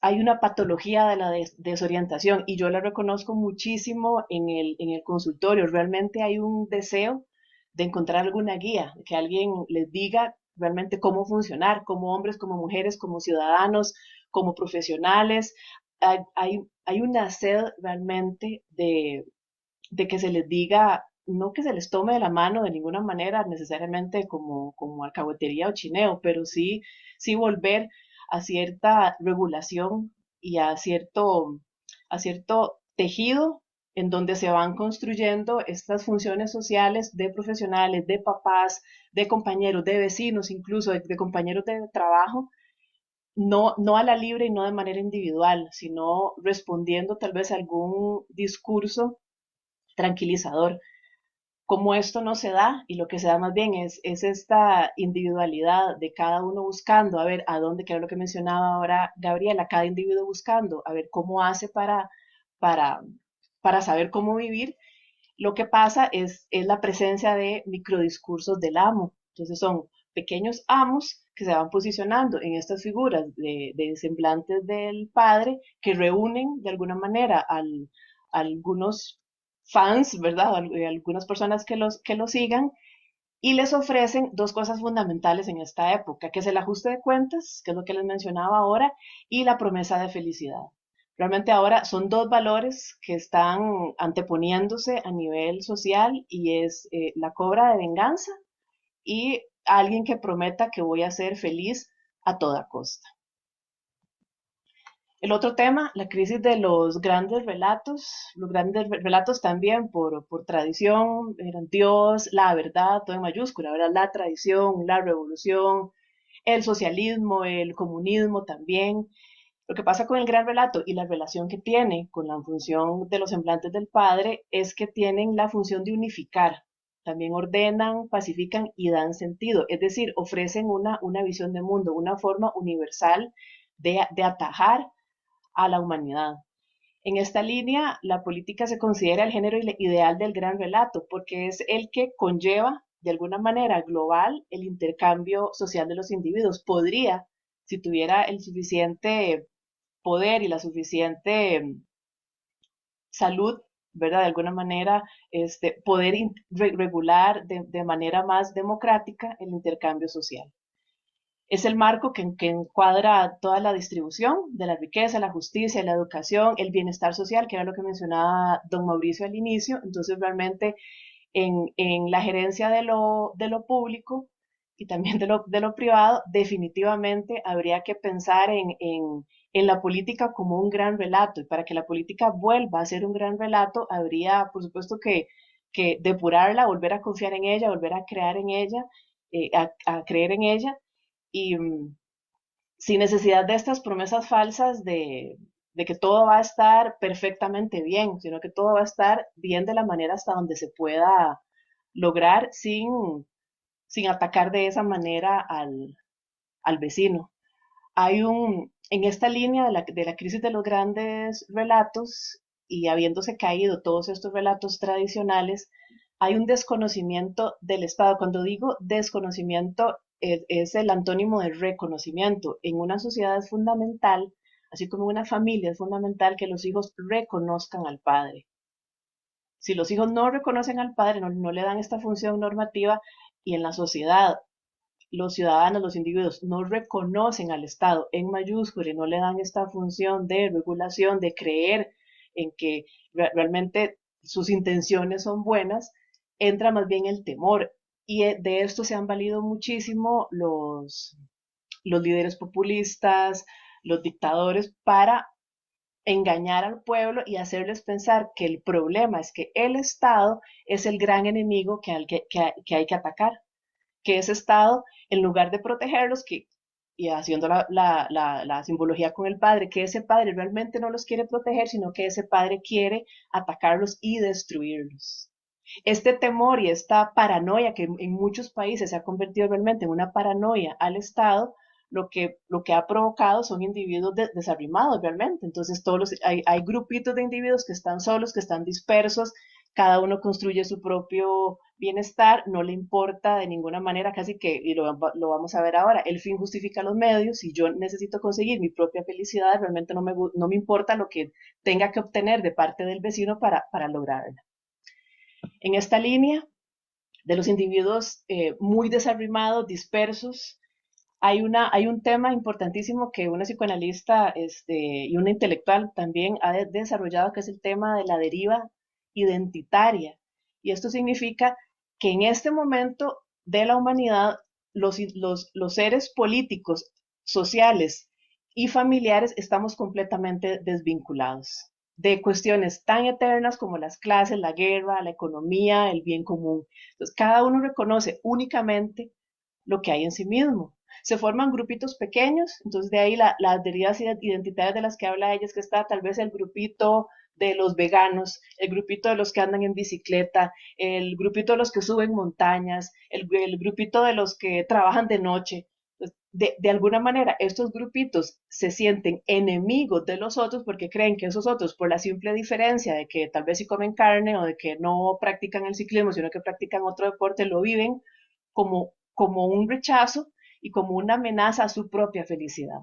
hay una patología de la desorientación, y yo la reconozco muchísimo en el consultorio. Realmente hay un deseo de encontrar alguna guía, que alguien les diga realmente cómo funcionar como hombres, como mujeres, como ciudadanos, como profesionales. Hay una sed realmente de que se les diga, no que se les tome de la mano de ninguna manera necesariamente como alcahuetería o chineo, pero sí volver a cierta regulación y a cierto tejido en donde se van construyendo estas funciones sociales de profesionales, de papás, de compañeros, de vecinos, incluso de compañeros de trabajo, no a la libre y no de manera individual, sino respondiendo tal vez a algún discurso tranquilizador. Como esto no se da y lo que se da más bien es esta individualidad de cada uno buscando, a ver, a dónde, que era lo que mencionaba ahora Gabriela, cada individuo buscando, a ver cómo hace para, para saber cómo vivir, lo que pasa es la presencia de microdiscursos del amo. Entonces son pequeños amos que se van posicionando en estas figuras de semblantes del padre que reúnen de alguna manera a algunos fans, ¿verdad? Algunas personas que los sigan y les ofrecen dos cosas fundamentales en esta época, que es el ajuste de cuentas, que es lo que les mencionaba ahora, y la promesa de felicidad. Realmente ahora son dos valores que están anteponiéndose a nivel social y es la cobra de venganza y alguien que prometa que voy a ser feliz a toda costa. El otro tema, la crisis de los grandes relatos también por tradición, eran Dios, la verdad, todo en mayúscula, ¿verdad? La tradición, la revolución, el socialismo, el comunismo también. Lo que pasa con el gran relato y la relación que tiene con la función de los semblantes del padre es que tienen la función de unificar. También ordenan, pacifican y dan sentido. Es decir, ofrecen una visión de mundo, una forma universal de atajar a la humanidad. En esta línea, la política se considera el género ideal del gran relato, porque es el que conlleva de alguna manera global el intercambio social de los individuos. Podría, si tuviera el suficiente poder y la suficiente salud, ¿verdad? De alguna manera, poder regular de manera más democrática el intercambio social. Es el marco que encuadra toda la distribución de la riqueza, la justicia, la educación, el bienestar social, que era lo que mencionaba don Mauricio al inicio. Entonces, realmente, en la gerencia de lo público y también de lo privado, definitivamente habría que pensar en la política como un gran relato. Y para que la política vuelva a ser un gran relato, habría, por supuesto, que depurarla, volver a confiar en ella, volver a crear en ella, a creer en ella y sin necesidad de estas promesas falsas de que todo va a estar perfectamente bien, sino que todo va a estar bien de la manera hasta donde se pueda lograr sin atacar de esa manera al vecino. En esta línea de la crisis de los grandes relatos y habiéndose caído todos estos relatos tradicionales, hay un desconocimiento del Estado. Cuando digo desconocimiento, es el antónimo de reconocimiento. En una sociedad es fundamental, así como en una familia es fundamental que los hijos reconozcan al padre. Si los hijos no reconocen al padre, no le dan esta función normativa y en la sociedad los ciudadanos, los individuos no reconocen al Estado en mayúscula y no le dan esta función de regulación, de creer en que realmente sus intenciones son buenas, entra más bien el temor. Y de esto se han valido muchísimo los líderes populistas, los dictadores, para engañar al pueblo y hacerles pensar que el problema es que el Estado es el gran enemigo que hay que atacar, que ese Estado, en lugar de protegerlos, y haciendo la simbología con el padre, que ese padre realmente no los quiere proteger, sino que ese padre quiere atacarlos y destruirlos. Este temor y esta paranoia que en muchos países se ha convertido realmente en una paranoia al Estado, lo que ha provocado son individuos desarrimados realmente. Entonces hay grupitos de individuos que están solos, que están dispersos, cada uno construye su propio bienestar, no le importa de ninguna manera, casi que, y lo vamos a ver ahora, el fin justifica los medios. Si yo necesito conseguir mi propia felicidad, realmente no me importa lo que tenga que obtener de parte del vecino para lograrla. En esta línea de los individuos muy desarrimados, dispersos, hay un tema importantísimo que una psicoanalista y una intelectual también ha desarrollado, que es el tema de la deriva identitaria. Y esto significa que en este momento de la humanidad, los seres políticos, sociales y familiares estamos completamente desvinculados de cuestiones tan eternas como las clases, la guerra, la economía, el bien común. Entonces, cada uno reconoce únicamente lo que hay en sí mismo. Se forman grupitos pequeños, entonces de ahí las heridas identitarias de las que habla ella, es que está tal vez el grupito de los veganos, el grupito de los que andan en bicicleta, el grupito de los que suben montañas, el grupito de los que trabajan de noche. De alguna manera, estos grupitos se sienten enemigos de los otros porque creen que esos otros, por la simple diferencia de que tal vez sí comen carne o de que no practican el ciclismo, sino que practican otro deporte, lo viven como un rechazo y como una amenaza a su propia felicidad.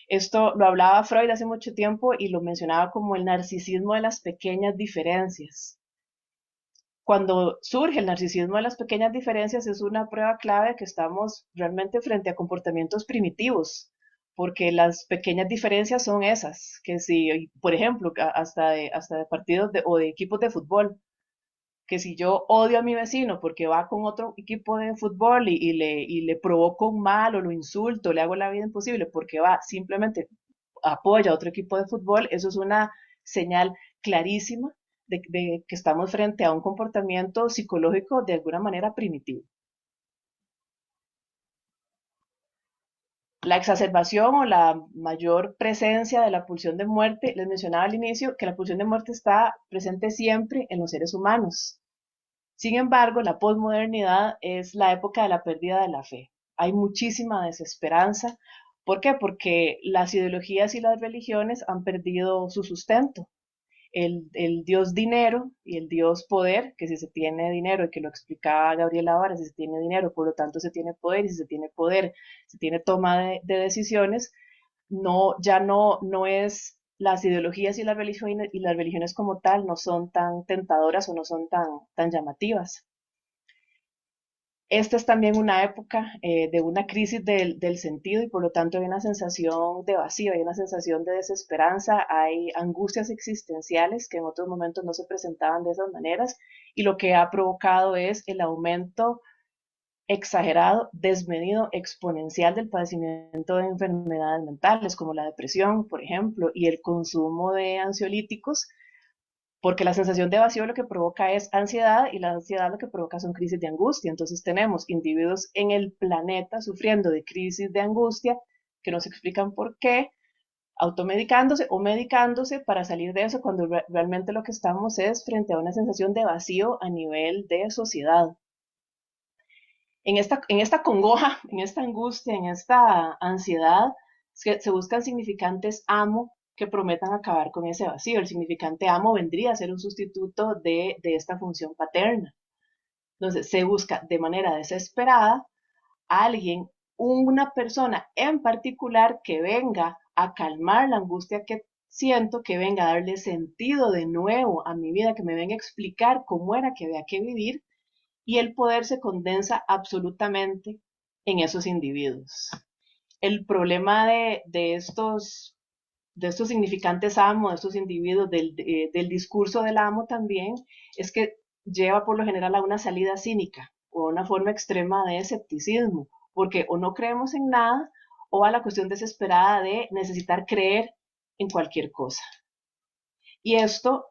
Esto lo hablaba Freud hace mucho tiempo y lo mencionaba como el narcisismo de las pequeñas diferencias. Cuando surge el narcisismo de las pequeñas diferencias es una prueba clave de que estamos realmente frente a comportamientos primitivos, porque las pequeñas diferencias son esas, que si, por ejemplo, hasta de partidos o de equipos de fútbol, que si yo odio a mi vecino porque va con otro equipo de fútbol y le provoco un mal o lo insulto, le hago la vida imposible porque va simplemente apoya a otro equipo de fútbol, eso es una señal clarísima de que estamos frente a un comportamiento psicológico de alguna manera primitivo. La exacerbación o la mayor presencia de la pulsión de muerte, les mencionaba al inicio que la pulsión de muerte está presente siempre en los seres humanos. Sin embargo, la posmodernidad es la época de la pérdida de la fe. Hay muchísima desesperanza. ¿Por qué? Porque las ideologías y las religiones han perdido su sustento. El dios dinero y el dios poder, que si se tiene dinero, y que lo explicaba Gabriela ahora, si se tiene dinero, por lo tanto se tiene poder, y si se tiene poder, se tiene toma de decisiones, no, ya no es las ideologías y las religiones como tal no son tan tentadoras o no son tan llamativas. Esta es también una época de una crisis del sentido y por lo tanto hay una sensación de vacío, hay una sensación de desesperanza, hay angustias existenciales que en otros momentos no se presentaban de esas maneras y lo que ha provocado es el aumento exagerado, desmedido, exponencial del padecimiento de enfermedades mentales como la depresión, por ejemplo, y el consumo de ansiolíticos, porque la sensación de vacío lo que provoca es ansiedad y la ansiedad lo que provoca son crisis de angustia. Entonces tenemos individuos en el planeta sufriendo de crisis de angustia que no se explican por qué, automedicándose o medicándose para salir de eso cuando realmente lo que estamos es frente a una sensación de vacío a nivel de sociedad. En esta congoja, en esta angustia, en esta ansiedad, se buscan significantes amo que prometan acabar con ese vacío. El significante amo vendría a ser un sustituto de esta función paterna. Entonces, se busca de manera desesperada a alguien, una persona en particular que venga a calmar la angustia que siento, que venga a darle sentido de nuevo a mi vida, que me venga a explicar cómo era que había que vivir y el poder se condensa absolutamente en esos individuos. El problema de estos significantes amo, de estos individuos, del discurso del amo también, es que lleva por lo general a una salida cínica o a una forma extrema de escepticismo, porque o no creemos en nada o a la cuestión desesperada de necesitar creer en cualquier cosa. Y esto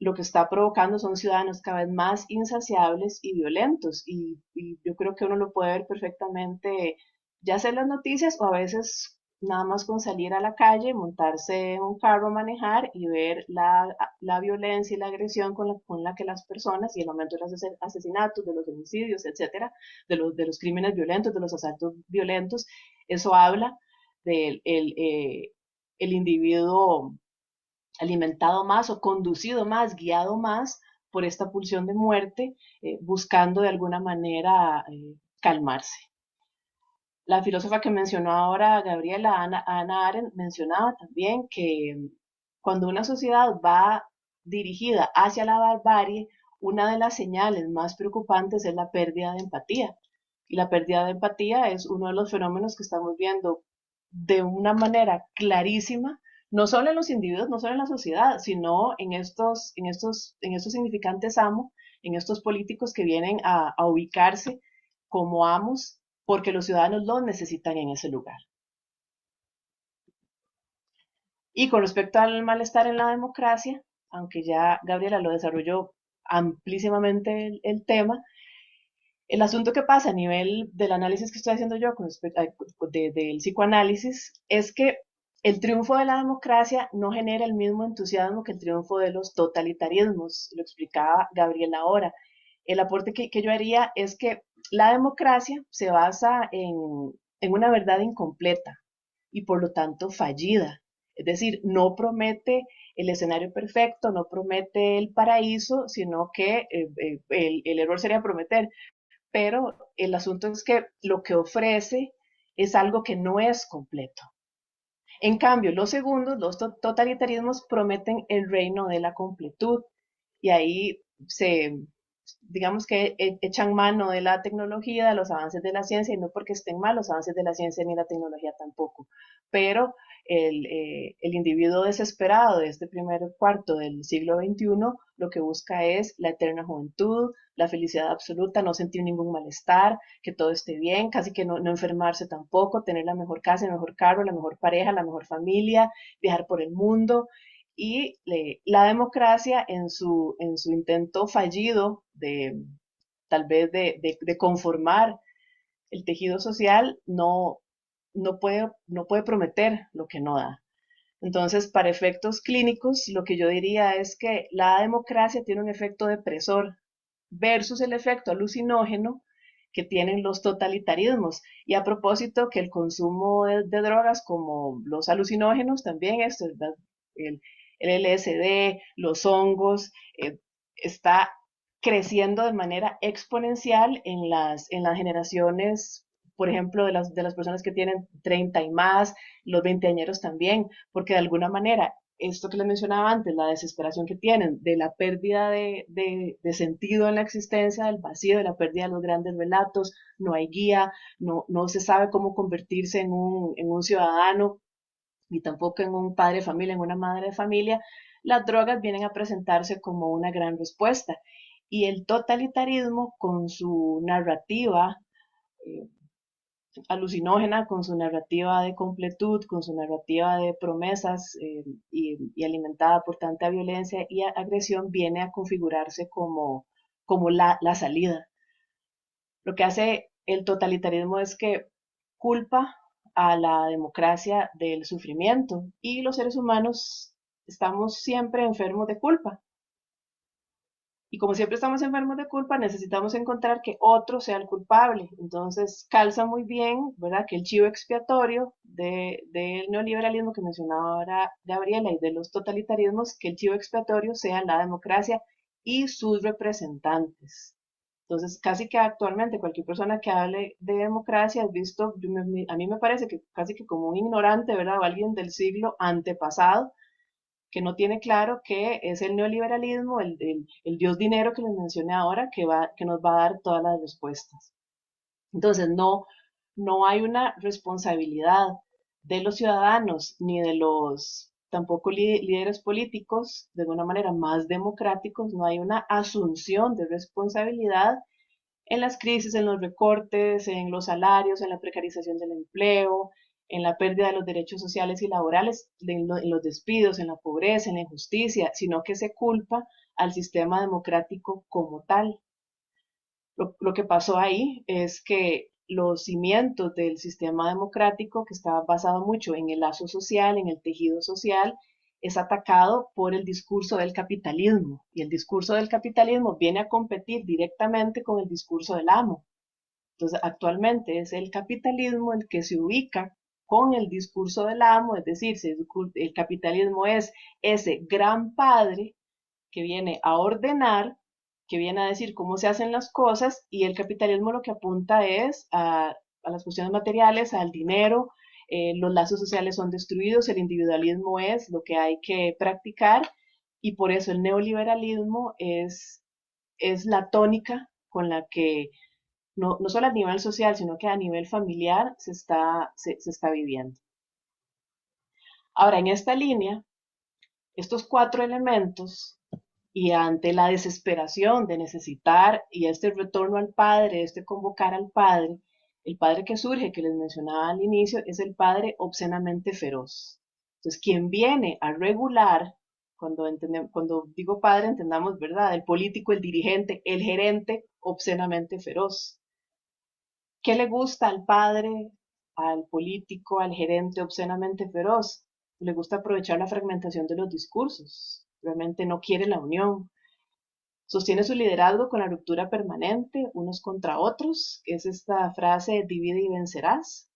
lo que está provocando son ciudadanos cada vez más insaciables y violentos. Y yo creo que uno lo puede ver perfectamente, ya sea en las noticias o a veces nada más con salir a la calle, montarse en un carro, manejar y ver la violencia y la agresión con la que las personas y el aumento de los asesinatos, de los homicidios, etcétera, de los crímenes violentos, de los asaltos violentos, eso habla del el individuo alimentado más o conducido más, guiado más por esta pulsión de muerte, buscando de alguna manera calmarse. La filósofa que mencionó ahora, Gabriela, Ana Arendt, mencionaba también que cuando una sociedad va dirigida hacia la barbarie, una de las señales más preocupantes es la pérdida de empatía. Y la pérdida de empatía es uno de los fenómenos que estamos viendo de una manera clarísima, no solo en los individuos, no solo en la sociedad, sino en estos significantes amos, en estos políticos que vienen a ubicarse como amos porque los ciudadanos los necesitan en ese lugar. Y con respecto al malestar en la democracia, aunque ya Gabriela lo desarrolló amplísimamente el tema, el asunto que pasa a nivel del análisis que estoy haciendo yo con respecto del psicoanálisis es que el triunfo de la democracia no genera el mismo entusiasmo que el triunfo de los totalitarismos, lo explicaba Gabriela ahora. El aporte que yo haría es que la democracia se basa en una verdad incompleta y por lo tanto fallida. Es decir, no promete el escenario perfecto, no promete el paraíso, sino que el error sería prometer, pero el asunto es que lo que ofrece es algo que no es completo. En cambio, los segundos, los totalitarismos, prometen el reino de la completud y ahí se, digamos que echan mano de la tecnología, de los avances de la ciencia, y no porque estén mal los avances de la ciencia ni la tecnología tampoco, pero el individuo desesperado de este primer cuarto del siglo XXI lo que busca es la eterna juventud, la felicidad absoluta, no sentir ningún malestar, que todo esté bien, casi que no enfermarse tampoco, tener la mejor casa, el mejor carro, la mejor pareja, la mejor familia, viajar por el mundo. Y la democracia en su intento fallido de tal vez de conformar el tejido social, no puede prometer lo que no da. Entonces, para efectos clínicos, lo que yo diría es que la democracia tiene un efecto depresor versus el efecto alucinógeno que tienen los totalitarismos. Y a propósito, que el consumo de drogas como los alucinógenos, también esto, el, el LSD, los hongos, está creciendo de manera exponencial en las generaciones, por ejemplo, de las personas que tienen 30 y más, los veinteañeros también, porque de alguna manera esto que les mencionaba antes, la desesperación que tienen de la pérdida de sentido en la existencia, del vacío, de la pérdida de los grandes relatos, no hay guía, no se sabe cómo convertirse en un ciudadano, ni tampoco en un padre de familia, en una madre de familia, las drogas vienen a presentarse como una gran respuesta. Y el totalitarismo con su narrativa eh, alucinógena, con su narrativa de completud, con su narrativa de promesas y alimentada por tanta violencia y agresión, viene a configurarse como la salida. Lo que hace el totalitarismo es que culpa a la democracia del sufrimiento y los seres humanos estamos siempre enfermos de culpa. Y como siempre estamos enfermos de culpa, necesitamos encontrar que otro sea el culpable. Entonces calza muy bien, ¿verdad? Que el chivo expiatorio del neoliberalismo que mencionaba ahora Gabriela y de los totalitarismos, que el chivo expiatorio sea la democracia y sus representantes. Entonces, casi que actualmente cualquier persona que hable de democracia es visto, a mí me parece que casi que como un ignorante, ¿verdad? O alguien del siglo antepasado que no tiene claro que es el neoliberalismo, el Dios dinero que les mencioné ahora, que nos va a dar todas las respuestas. Entonces, no hay una responsabilidad de los ciudadanos ni de los tampoco líderes políticos, de alguna manera más democráticos, no hay una asunción de responsabilidad en las crisis, en los recortes, en los salarios, en la precarización del empleo, en la pérdida de los derechos sociales y laborales, en los despidos, en la pobreza, en la injusticia, sino que se culpa al sistema democrático como tal. Lo que pasó ahí es que los cimientos del sistema democrático, que estaba basado mucho en el lazo social, en el tejido social, es atacado por el discurso del capitalismo. Y el discurso del capitalismo viene a competir directamente con el discurso del amo. Entonces, actualmente es el capitalismo el que se ubica con el discurso del amo, es decir, el capitalismo es ese gran padre que viene a ordenar, que viene a decir cómo se hacen las cosas, y el capitalismo lo que apunta es a las cuestiones materiales, al dinero, los lazos sociales son destruidos, el individualismo es lo que hay que practicar, y por eso el neoliberalismo es la tónica con la que no solo a nivel social, sino que a nivel familiar se está viviendo. Ahora, en esta línea, estos cuatro elementos y ante la desesperación de necesitar y este retorno al Padre, este convocar al Padre, el Padre que surge, que les mencionaba al inicio, es el Padre obscenamente feroz. Entonces, quien viene a regular, cuando digo padre, entendamos, ¿verdad? El político, el dirigente, el gerente, obscenamente feroz. ¿Qué le gusta al padre, al político, al gerente obscenamente feroz? Le gusta aprovechar la fragmentación de los discursos. Realmente no quiere la unión. Sostiene su liderazgo con la ruptura permanente, unos contra otros, que es esta frase divide y vencerás.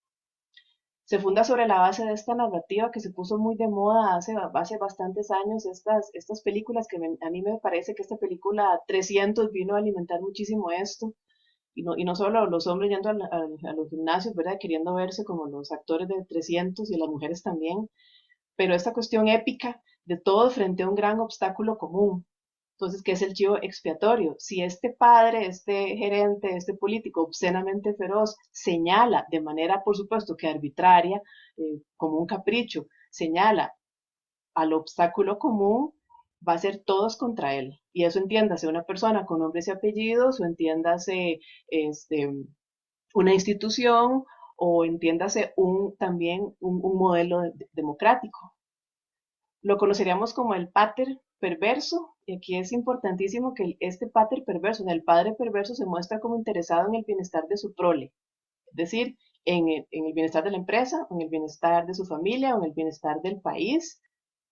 Se funda sobre la base de esta narrativa que se puso muy de moda hace bastantes años, estas películas a mí me parece que esta película 300 vino a alimentar muchísimo esto, y no solo los hombres yendo a los gimnasios, ¿verdad? Queriendo verse como los actores de 300 y las mujeres también, pero esta cuestión épica de todo frente a un gran obstáculo común. Entonces, ¿qué es el chivo expiatorio? Si este padre, este gerente, este político obscenamente feroz señala de manera, por supuesto, que arbitraria, como un capricho, señala al obstáculo común, va a ser todos contra él. Y eso entiéndase una persona con nombres y apellidos, o entiéndase una institución, o entiéndase también un modelo democrático. Lo conoceríamos como el pater perverso, y aquí es importantísimo que este pater perverso, o sea, el padre perverso, se muestra como interesado en el bienestar de su prole, es decir, en el bienestar de la empresa, en el bienestar de su familia, o en el bienestar del país,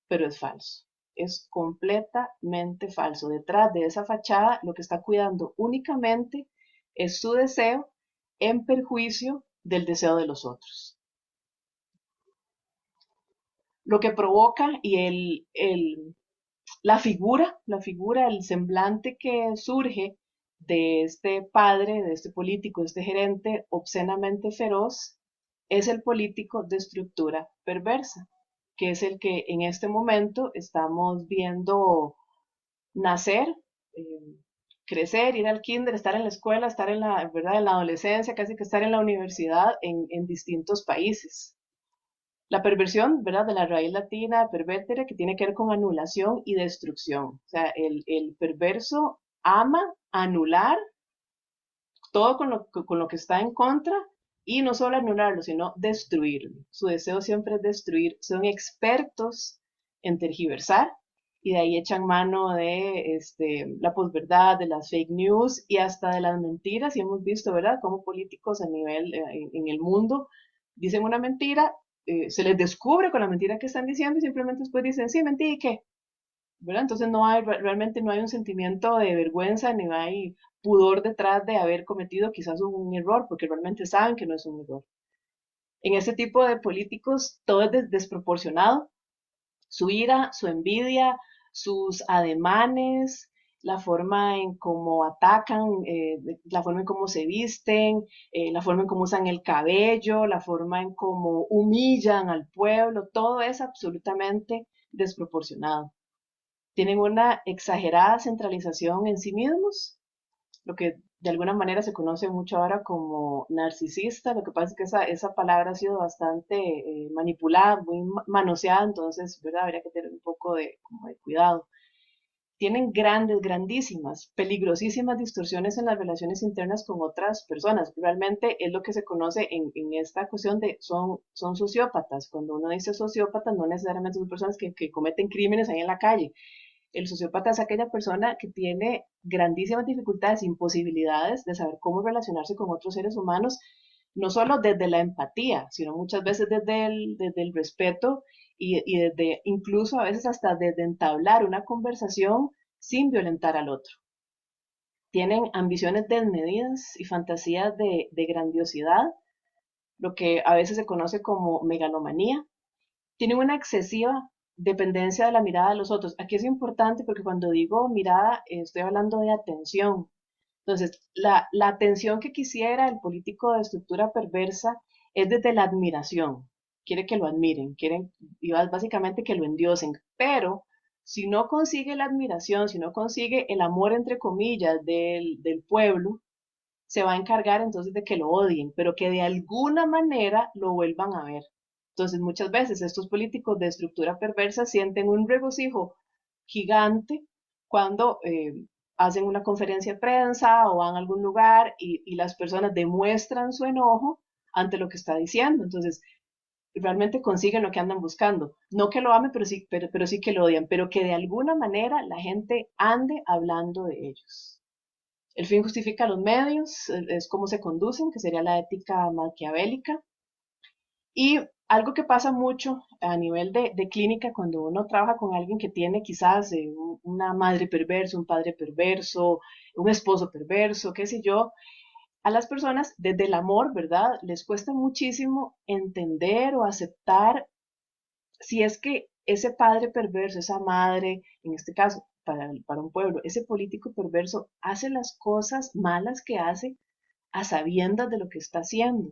pero es falso. Es completamente falso. Detrás de esa fachada, lo que está cuidando únicamente es su deseo en perjuicio del deseo de los otros. Lo que provoca y la figura, el semblante que surge de este padre, de este político, de este gerente obscenamente feroz, es el político de estructura perversa, que es el que en este momento estamos viendo nacer, crecer, ir al kinder, estar en la escuela, estar en la, ¿verdad?, en la adolescencia, casi que estar en la universidad en distintos países. La perversión, ¿verdad?, de la raíz latina pervertere, que tiene que ver con anulación y destrucción. O sea, el perverso ama anular todo con lo que está en contra, y no solo anularlo, sino destruirlo. Su deseo siempre es destruir. Son expertos en tergiversar, y de ahí echan mano de la posverdad, de las fake news y hasta de las mentiras. Y hemos visto, ¿verdad?, cómo políticos a nivel en el mundo dicen una mentira, se les descubre con la mentira que están diciendo, y simplemente después dicen, sí, mentí, ¿y qué? ¿Verdad? Entonces realmente no hay un sentimiento de vergüenza, ni hay pudor detrás de haber cometido quizás un error, porque realmente saben que no es un error. En este tipo de políticos todo es desproporcionado. Su ira, su envidia, sus ademanes, la forma en cómo atacan, la forma en cómo se visten, la forma en cómo usan el cabello, la forma en cómo humillan al pueblo, todo es absolutamente desproporcionado. Tienen una exagerada centralización en sí mismos, lo que de alguna manera se conoce mucho ahora como narcisista. Lo que pasa es que esa palabra ha sido bastante manipulada, muy manoseada, entonces, ¿verdad?, habría que tener un poco como de cuidado. Tienen grandísimas, peligrosísimas distorsiones en las relaciones internas con otras personas. Realmente es lo que se conoce en esta cuestión de son sociópatas. Cuando uno dice sociópatas, no necesariamente son personas que cometen crímenes ahí en la calle. El sociópata es aquella persona que tiene grandísimas dificultades, imposibilidades de saber cómo relacionarse con otros seres humanos, no solo desde la empatía, sino muchas veces desde el respeto, y desde, incluso a veces hasta desde entablar una conversación sin violentar al otro. Tienen ambiciones desmedidas y fantasías de grandiosidad, lo que a veces se conoce como megalomanía. Tienen una excesiva dependencia de la mirada de los otros. Aquí es importante porque cuando digo mirada, estoy hablando de atención. Entonces, la atención que quisiera el político de estructura perversa es desde la admiración. Quiere que lo admiren, quieren, y básicamente que lo endiosen. Pero si no consigue la admiración, si no consigue el amor, entre comillas, del pueblo, se va a encargar entonces de que lo odien, pero que de alguna manera lo vuelvan a ver. Entonces, muchas veces estos políticos de estructura perversa sienten un regocijo gigante cuando hacen una conferencia de prensa o van a algún lugar, y las personas demuestran su enojo ante lo que está diciendo. Entonces, realmente consiguen lo que andan buscando. No que lo amen, pero sí que lo odian, pero que de alguna manera la gente ande hablando de ellos. El fin justifica los medios, es como se conducen, que sería la ética maquiavélica. Y algo que pasa mucho a nivel de clínica cuando uno trabaja con alguien que tiene quizás una madre perversa, un padre perverso, un esposo perverso, qué sé yo, a las personas desde el amor, ¿verdad? Les cuesta muchísimo entender o aceptar si es que ese padre perverso, esa madre, en este caso, para un pueblo, ese político perverso hace las cosas malas que hace a sabiendas de lo que está haciendo.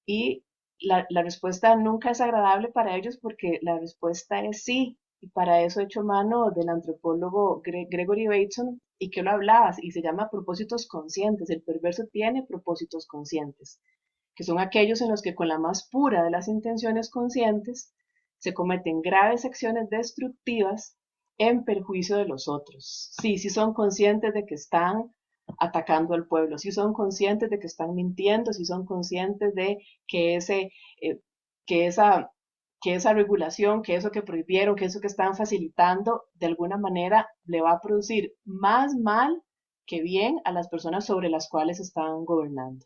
Y la respuesta nunca es agradable para ellos porque la respuesta es sí. Y para eso he hecho mano del antropólogo Gregory Bateson y que lo hablabas y se llama propósitos conscientes. El perverso tiene propósitos conscientes, que son aquellos en los que con la más pura de las intenciones conscientes se cometen graves acciones destructivas en perjuicio de los otros. Sí, sí son conscientes de que están atacando al pueblo, si son conscientes de que están mintiendo, si son conscientes de que eh, que esa, que esa regulación, que eso que prohibieron, que eso que están facilitando, de alguna manera le va a producir más mal que bien a las personas sobre las cuales están gobernando.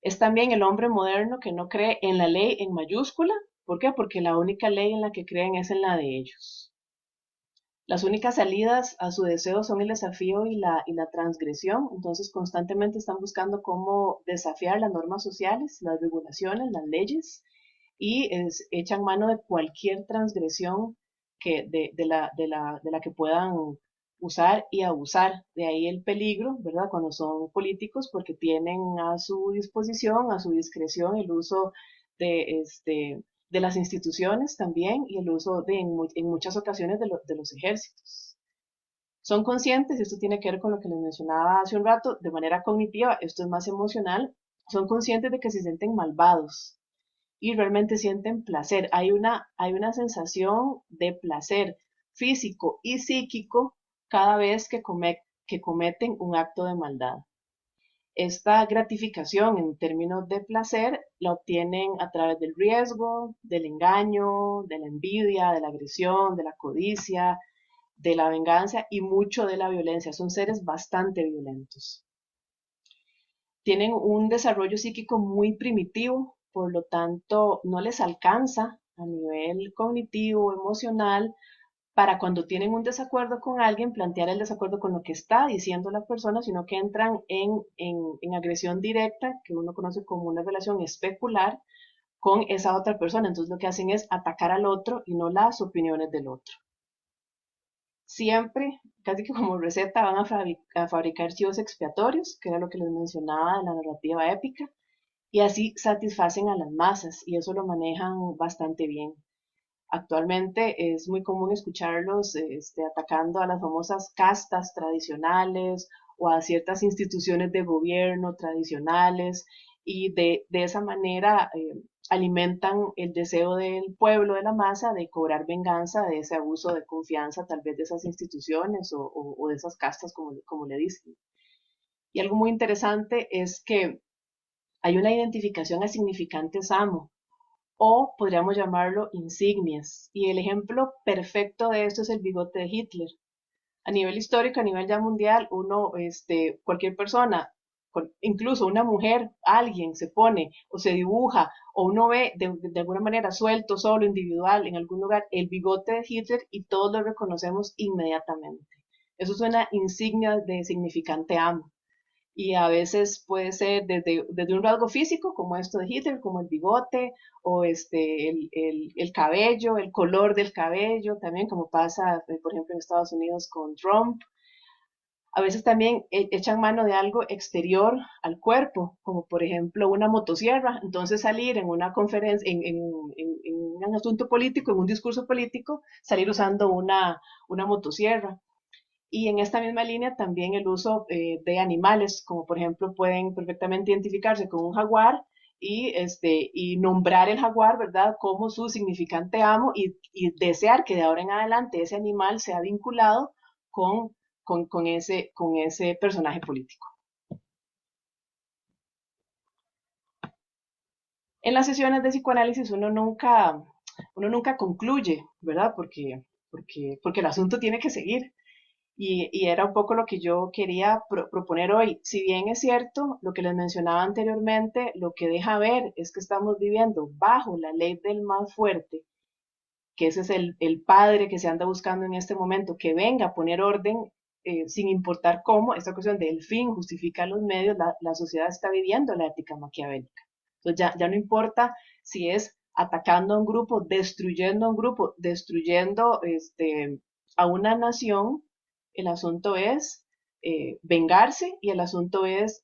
Es también el hombre moderno que no cree en la ley en mayúscula. ¿Por qué? Porque la única ley en la que creen es en la de ellos. Las únicas salidas a su deseo son el desafío y la transgresión, entonces constantemente están buscando cómo desafiar las normas sociales, las regulaciones, las leyes y echan mano de cualquier transgresión de la que puedan usar y abusar. De ahí el peligro, ¿verdad? Cuando son políticos, porque tienen a su disposición, a su discreción, el uso de, de las instituciones también y el uso en muchas ocasiones de los ejércitos. Son conscientes, y esto tiene que ver con lo que les mencionaba hace un rato, de manera cognitiva, esto es más emocional, son conscientes de que se sienten malvados y realmente sienten placer. Hay una sensación de placer físico y psíquico cada vez que cometen un acto de maldad. Esta gratificación en términos de placer la obtienen a través del riesgo, del engaño, de la envidia, de la agresión, de la codicia, de la venganza y mucho de la violencia. Son seres bastante violentos. Tienen un desarrollo psíquico muy primitivo, por lo tanto no les alcanza a nivel cognitivo, emocional, para cuando tienen un desacuerdo con alguien, plantear el desacuerdo con lo que está diciendo la persona, sino que entran en agresión directa, que uno conoce como una relación especular, con esa otra persona. Entonces lo que hacen es atacar al otro y no las opiniones del otro. Siempre, casi que como receta, van a fabricar chivos expiatorios, que era lo que les mencionaba de la narrativa épica, y así satisfacen a las masas, y eso lo manejan bastante bien. Actualmente es muy común escucharlos atacando a las famosas castas tradicionales o a ciertas instituciones de gobierno tradicionales y de esa manera alimentan el deseo del pueblo, de la masa, de cobrar venganza de ese abuso de confianza tal vez de esas instituciones o de esas castas como le dicen. Y algo muy interesante es que hay una identificación a significantes amo o podríamos llamarlo insignias. Y el ejemplo perfecto de esto es el bigote de Hitler. A nivel histórico, a nivel ya mundial, cualquier persona, incluso una mujer, alguien se pone o se dibuja o uno ve de alguna manera suelto, solo, individual, en algún lugar, el bigote de Hitler y todos lo reconocemos inmediatamente. Eso es una insignia de significante amo y a veces puede ser desde un rasgo físico, como esto de Hitler, como el bigote, o el cabello, el color del cabello, también como pasa, por ejemplo, en Estados Unidos con Trump. A veces también echan mano de algo exterior al cuerpo, como por ejemplo una motosierra. Entonces salir en una conferencia, en un asunto político, en un discurso político, salir usando una motosierra. Y en esta misma línea también el uso de animales, como por ejemplo pueden perfectamente identificarse con un jaguar y nombrar el jaguar, ¿verdad?, como su significante amo y desear que de ahora en adelante ese animal sea vinculado con, con ese personaje político. En las sesiones de psicoanálisis uno nunca concluye, ¿verdad? Porque el asunto tiene que seguir. Y era un poco lo que yo quería proponer hoy. Si bien es cierto, lo que les mencionaba anteriormente, lo que deja ver es que estamos viviendo bajo la ley del más fuerte, que ese es el padre que se anda buscando en este momento, que venga a poner orden sin importar cómo. Esta cuestión del fin justifica los medios. La sociedad está viviendo la ética maquiavélica. Entonces ya no importa si es atacando a un grupo, destruyendo a un grupo, destruyendo a una nación. El asunto es vengarse, y el asunto es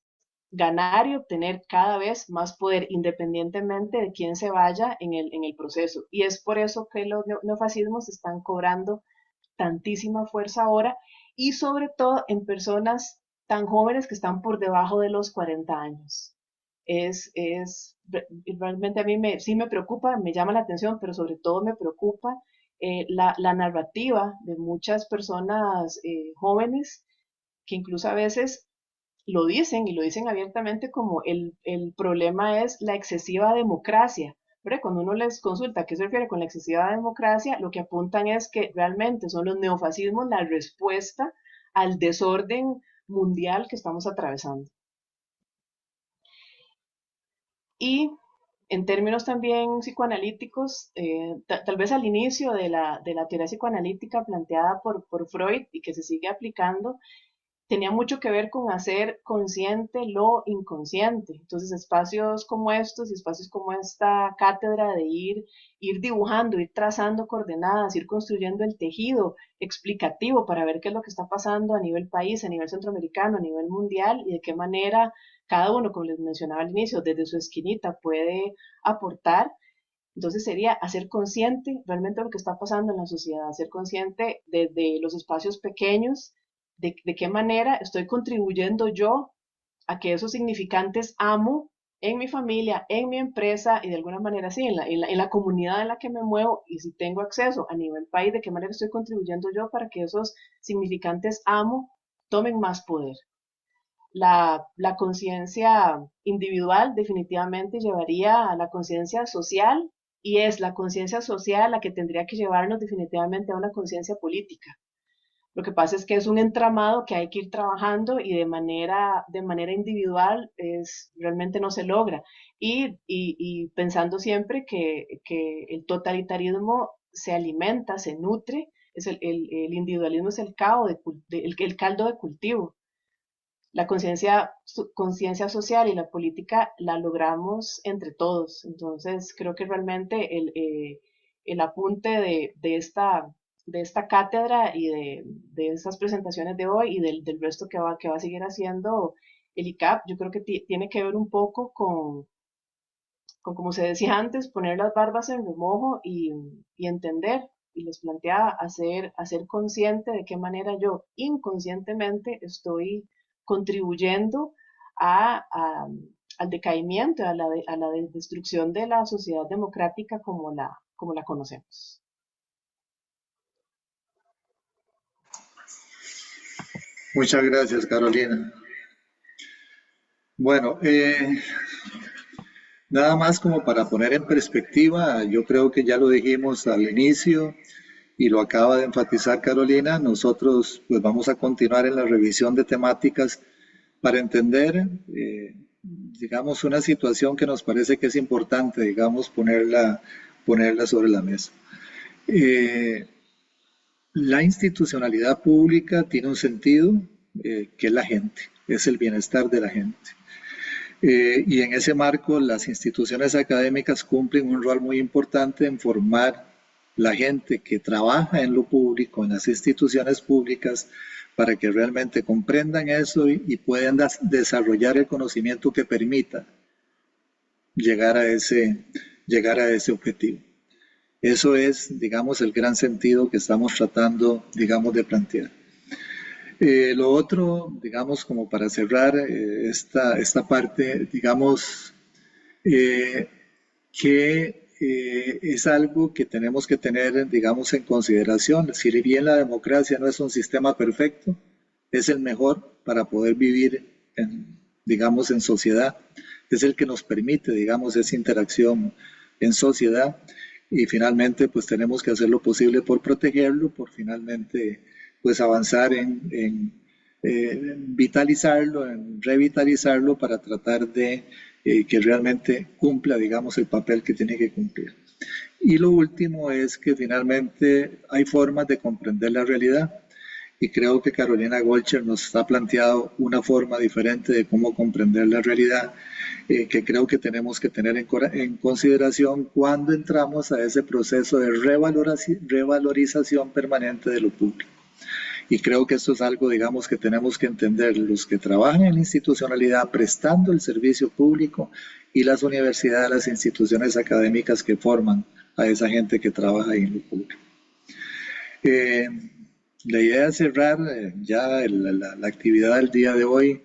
ganar y obtener cada vez más poder, independientemente de quién se vaya en el proceso. Y es por eso que los neofascismos están cobrando tantísima fuerza ahora, y sobre todo en personas tan jóvenes que están por debajo de los 40 años. Realmente a mí sí me preocupa, me llama la atención, pero sobre todo me preocupa la narrativa de muchas personas jóvenes, que incluso a veces lo dicen, y lo dicen abiertamente, como el problema es la excesiva democracia. ¿Verdad? Cuando uno les consulta a qué se refiere con la excesiva democracia, lo que apuntan es que realmente son los neofascismos la respuesta al desorden mundial que estamos atravesando. Y en términos también psicoanalíticos, tal vez al inicio de la teoría psicoanalítica planteada por Freud y que se sigue aplicando, tenía mucho que ver con hacer consciente lo inconsciente. Entonces, espacios como estos y espacios como esta cátedra de ir dibujando, ir trazando coordenadas, ir construyendo el tejido explicativo para ver qué es lo que está pasando a nivel país, a nivel centroamericano, a nivel mundial, y de qué manera cada uno, como les mencionaba al inicio, desde su esquinita puede aportar. Entonces sería hacer consciente realmente lo que está pasando en la sociedad, hacer consciente desde los espacios pequeños, de qué manera estoy contribuyendo yo a que esos significantes amo en mi familia, en mi empresa, y de alguna manera sí, en la comunidad en la que me muevo, y si tengo acceso a nivel país, de qué manera estoy contribuyendo yo para que esos significantes amo tomen más poder. La conciencia individual definitivamente llevaría a la conciencia social, y es la conciencia social la que tendría que llevarnos definitivamente a una conciencia política. Lo que pasa es que es un entramado que hay que ir trabajando, y de manera individual realmente no se logra. Y pensando siempre que el totalitarismo se alimenta, se nutre, el individualismo es el caldo de cultivo. La conciencia social y la política la logramos entre todos. Entonces, creo que realmente el apunte de esta cátedra y de estas presentaciones de hoy, y del resto que va a seguir haciendo el ICAP, yo creo que tiene que ver un poco con, como se decía antes, poner las barbas en remojo y entender. Y les planteaba hacer consciente de qué manera yo inconscientemente estoy contribuyendo al decaimiento, a la destrucción de la sociedad democrática como la conocemos. Muchas gracias, Carolina. Bueno, nada más como para poner en perspectiva, yo creo que ya lo dijimos al inicio y lo acaba de enfatizar Carolina. Nosotros pues vamos a continuar en la revisión de temáticas para entender, digamos, una situación que nos parece que es importante, digamos, ponerla sobre la mesa. La institucionalidad pública tiene un sentido, que es la gente, es el bienestar de la gente. Y en ese marco, las instituciones académicas cumplen un rol muy importante en formar la gente que trabaja en lo público, en las instituciones públicas, para que realmente comprendan eso y puedan desarrollar el conocimiento que permita llegar a ese objetivo. Eso es, digamos, el gran sentido que estamos tratando, digamos, de plantear. Lo otro, digamos, como para cerrar esta parte, digamos, que es algo que tenemos que tener, digamos, en consideración. Si bien la democracia no es un sistema perfecto, es el mejor para poder vivir, digamos, en sociedad. es el que nos permite, digamos, esa interacción en sociedad. Y finalmente, pues tenemos que hacer lo posible por protegerlo, por finalmente, pues avanzar en vitalizarlo, en revitalizarlo para tratar de que realmente cumpla, digamos, el papel que tiene que cumplir. Y lo último es que finalmente hay formas de comprender la realidad. Y creo que Carolina Golcher nos ha planteado una forma diferente de cómo comprender la realidad, que creo que tenemos que tener en consideración cuando entramos a ese proceso de revalorización permanente de lo público. Y creo que esto es algo, digamos, que tenemos que entender los que trabajan en la institucionalidad prestando el servicio público y las universidades, las instituciones académicas que forman a esa gente que trabaja ahí en lo público. Eh, la idea es cerrar ya la actividad del día de hoy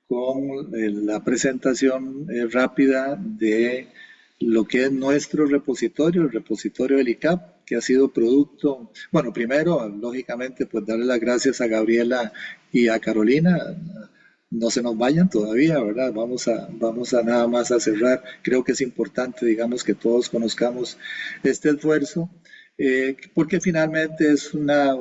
con la presentación rápida de lo que es nuestro repositorio, el repositorio del ICAP, que ha sido producto, bueno, primero, lógicamente, pues darle las gracias a Gabriela y a Carolina. No se nos vayan todavía, ¿verdad? Vamos a nada más a cerrar. Creo que es importante, digamos, que todos conozcamos este esfuerzo, porque finalmente es una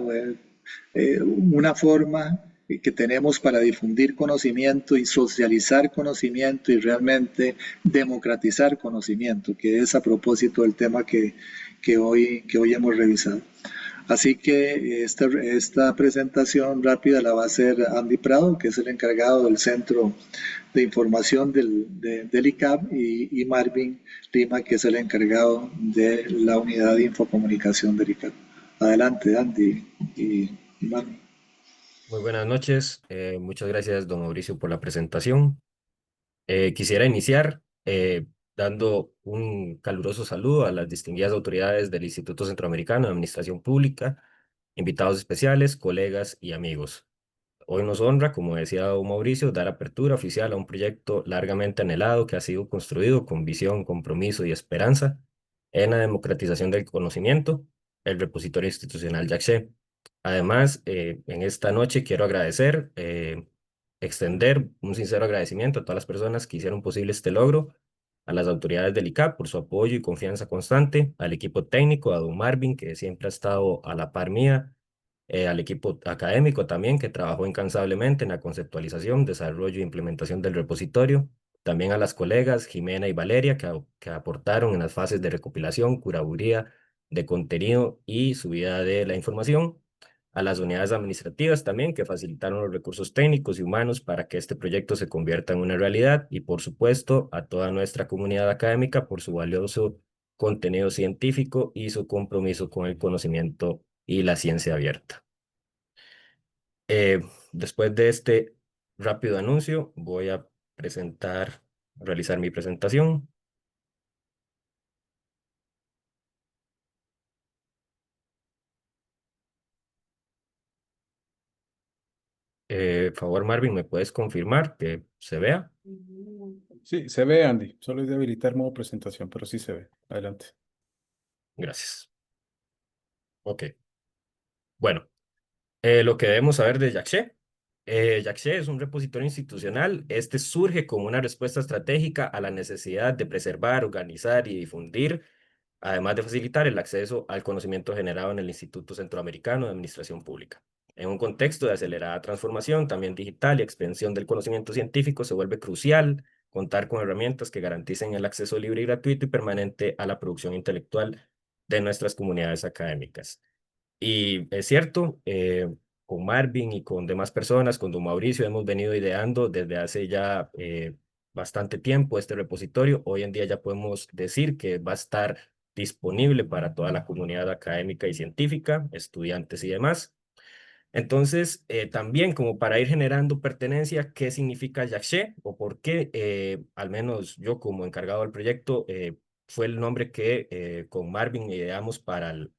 forma que tenemos para difundir conocimiento y socializar conocimiento y realmente democratizar conocimiento, que es a propósito del tema que hoy hemos revisado. Así que esta presentación rápida la va a hacer Andy Prado, que es el encargado del Centro de Información del ICAP, y Marvin Lima, que es el encargado de la Unidad de Infocomunicación del ICAP. Adelante, Andy y Marvin. Muy buenas noches. Muchas gracias, don Mauricio, por la presentación. Quisiera iniciar dando un caluroso saludo a las distinguidas autoridades del Instituto Centroamericano de Administración Pública, invitados especiales, colegas y amigos. Hoy nos honra, como decía don Mauricio, dar apertura oficial a un proyecto largamente anhelado que ha sido construido con visión, compromiso y esperanza en la democratización del conocimiento, el repositorio institucional YACSHE. Además, en esta noche quiero extender un sincero agradecimiento a todas las personas que hicieron posible este logro, a las autoridades del ICAP por su apoyo y confianza constante, al equipo técnico, a don Marvin, que siempre ha estado a la par mía, al equipo académico también, que trabajó incansablemente en la conceptualización, desarrollo e implementación del repositorio, también a las colegas Jimena y Valeria, que aportaron en las fases de recopilación, curaduría de contenido y subida de la información, a las unidades administrativas también, que facilitaron los recursos técnicos y humanos para que este proyecto se convierta en una realidad, y por supuesto a toda nuestra comunidad académica por su valioso contenido científico y su compromiso con el conocimiento y la ciencia abierta. Después de este rápido anuncio, voy a realizar mi presentación. Favor, Marvin, ¿me puedes confirmar que se vea? Sí, se ve, Andy. Solo es de habilitar modo presentación, pero sí se ve. Adelante. Gracias. Ok. Bueno, lo que debemos saber de YACSHE. YACSHE es un repositorio institucional. Este surge como una respuesta estratégica a la necesidad de preservar, organizar y difundir, además de facilitar el acceso al conocimiento generado en el Instituto Centroamericano de Administración Pública. En un contexto de acelerada transformación, también digital y expansión del conocimiento científico, se vuelve crucial contar con herramientas que garanticen el acceso libre y gratuito y permanente a la producción intelectual de nuestras comunidades académicas. Y es cierto, con Marvin y con demás personas, con don Mauricio, hemos venido ideando desde hace ya bastante tiempo este repositorio. Hoy en día ya podemos decir que va a estar disponible para toda la comunidad académica y científica, estudiantes y demás. Entonces, también como para ir generando pertenencia, ¿qué significa YACSHE o por qué, al menos yo como encargado del proyecto, fue el nombre que con Marvin ideamos para el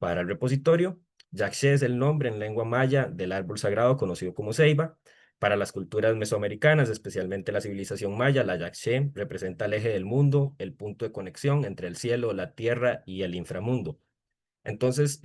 repositorio? YACSHE es el nombre en lengua maya del árbol sagrado conocido como ceiba. Para las culturas mesoamericanas, especialmente la civilización maya, la YACSHE representa el eje del mundo, el punto de conexión entre el cielo, la tierra y el inframundo. Entonces,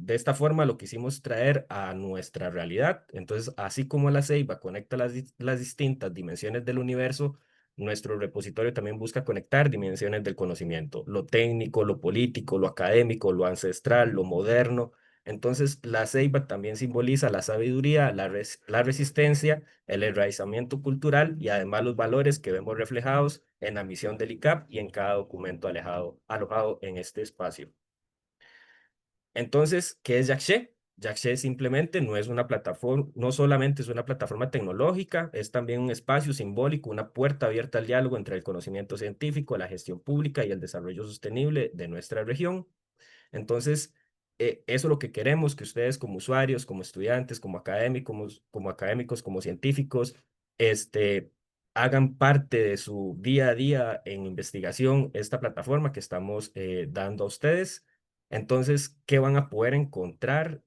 de esta forma lo quisimos traer a nuestra realidad. Entonces, así como la ceiba conecta las distintas dimensiones del universo, nuestro repositorio también busca conectar dimensiones del conocimiento, lo técnico, lo político, lo académico, lo ancestral, lo moderno. Entonces, la ceiba también simboliza la sabiduría, la resistencia, el enraizamiento cultural y además los valores que vemos reflejados en la misión del ICAP y en cada documento alojado en este espacio. Entonces, ¿qué es Yaxché? Yaxché simplemente no es una plataforma, no solamente es una plataforma tecnológica, es también un espacio simbólico, una puerta abierta al diálogo entre el conocimiento científico, la gestión pública y el desarrollo sostenible de nuestra región. Entonces, eso es lo que queremos, que ustedes como usuarios, como estudiantes, como académicos, como científicos, hagan parte de su día a día en investigación esta plataforma que estamos dando a ustedes. Entonces, ¿qué van a poder encontrar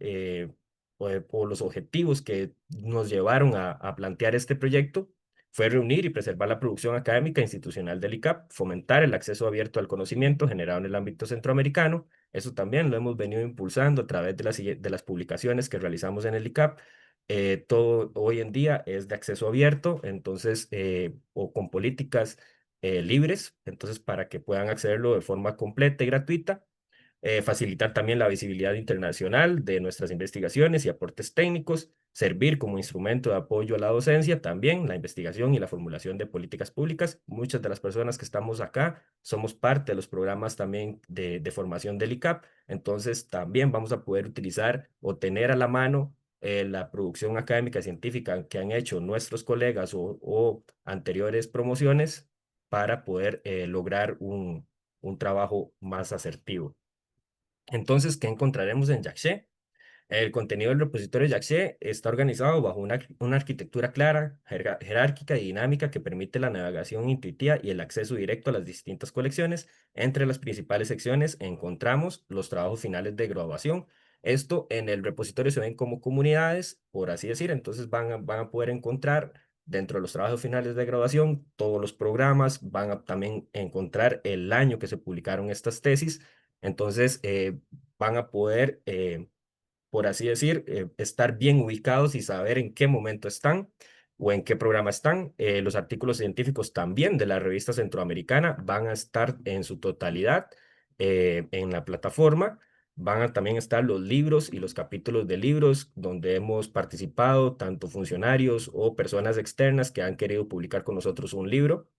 o los objetivos que nos llevaron a plantear este proyecto? Fue reunir y preservar la producción académica e institucional del ICAP, fomentar el acceso abierto al conocimiento generado en el ámbito centroamericano. Eso también lo hemos venido impulsando a través de las publicaciones que realizamos en el ICAP. Todo hoy en día es de acceso abierto, entonces, o con políticas libres, entonces para que puedan accederlo de forma completa y gratuita. Facilitar también la visibilidad internacional de nuestras investigaciones y aportes técnicos, servir como instrumento de apoyo a la docencia, también la investigación y la formulación de políticas públicas. Muchas de las personas que estamos acá somos parte de los programas también de formación del ICAP, entonces también vamos a poder utilizar o tener a la mano la producción académica y científica que han hecho nuestros colegas o anteriores promociones para poder lograr un trabajo más asertivo. Entonces, ¿qué encontraremos en Yaxché? El contenido del repositorio Yaxché está organizado bajo una arquitectura clara, jerárquica y dinámica que permite la navegación intuitiva y el acceso directo a las distintas colecciones. Entre las principales secciones encontramos los trabajos finales de graduación. Esto en el repositorio se ven como comunidades, por así decir, entonces van a poder encontrar dentro de los trabajos finales de graduación todos los programas, van a también encontrar el año que se publicaron estas tesis, entonces van a poder por así decir, estar bien ubicados y saber en qué momento están o en qué programa están. Los artículos científicos también de la revista centroamericana van a estar en su totalidad en la plataforma. Van a también estar los libros y los capítulos de libros donde hemos participado, tanto funcionarios o personas externas que han querido publicar con nosotros un libro.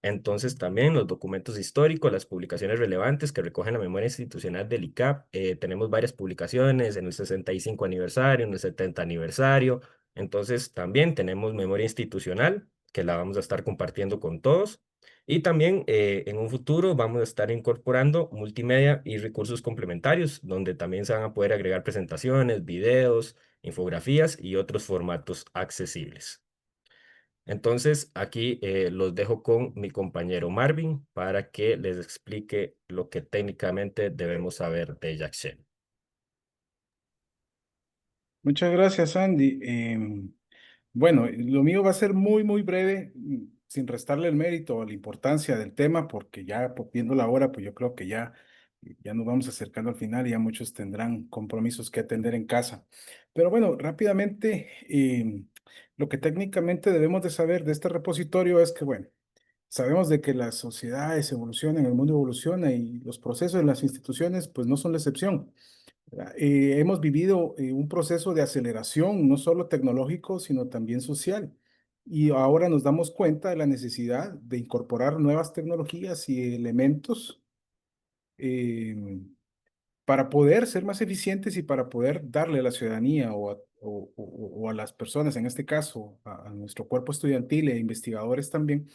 Entonces también los documentos históricos, las publicaciones relevantes que recogen la memoria institucional del ICAP. Tenemos varias publicaciones en el 65 aniversario, en el 70 aniversario. Entonces también tenemos memoria institucional que la vamos a estar compartiendo con todos. Y también en un futuro vamos a estar incorporando multimedia y recursos complementarios, donde también se van a poder agregar presentaciones, videos, infografías y otros formatos accesibles. Entonces, aquí los dejo con mi compañero Marvin para que les explique lo que técnicamente debemos saber de Yaxché. Muchas gracias, Andy. Bueno, lo mío va a ser muy, muy breve, sin restarle el mérito o la importancia del tema, porque ya viendo la hora, pues yo creo que ya nos vamos acercando al final y ya muchos tendrán compromisos que atender en casa. Pero bueno, rápidamente, lo que técnicamente debemos de saber de este repositorio es que, bueno, sabemos de que las sociedades evolucionan, el mundo evoluciona y los procesos en las instituciones, pues no son la excepción. Hemos vivido un proceso de aceleración, no solo tecnológico, sino también social. Y ahora nos damos cuenta de la necesidad de incorporar nuevas tecnologías y elementos eh, para poder ser más eficientes y para poder darle a la ciudadanía o a las personas, en este caso, a nuestro cuerpo estudiantil e investigadores también,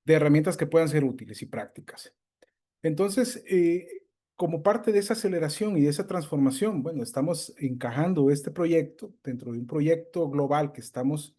de herramientas que puedan ser útiles y prácticas. Entonces, como parte de esa aceleración y de esa transformación, bueno, estamos encajando este proyecto dentro de un proyecto global que estamos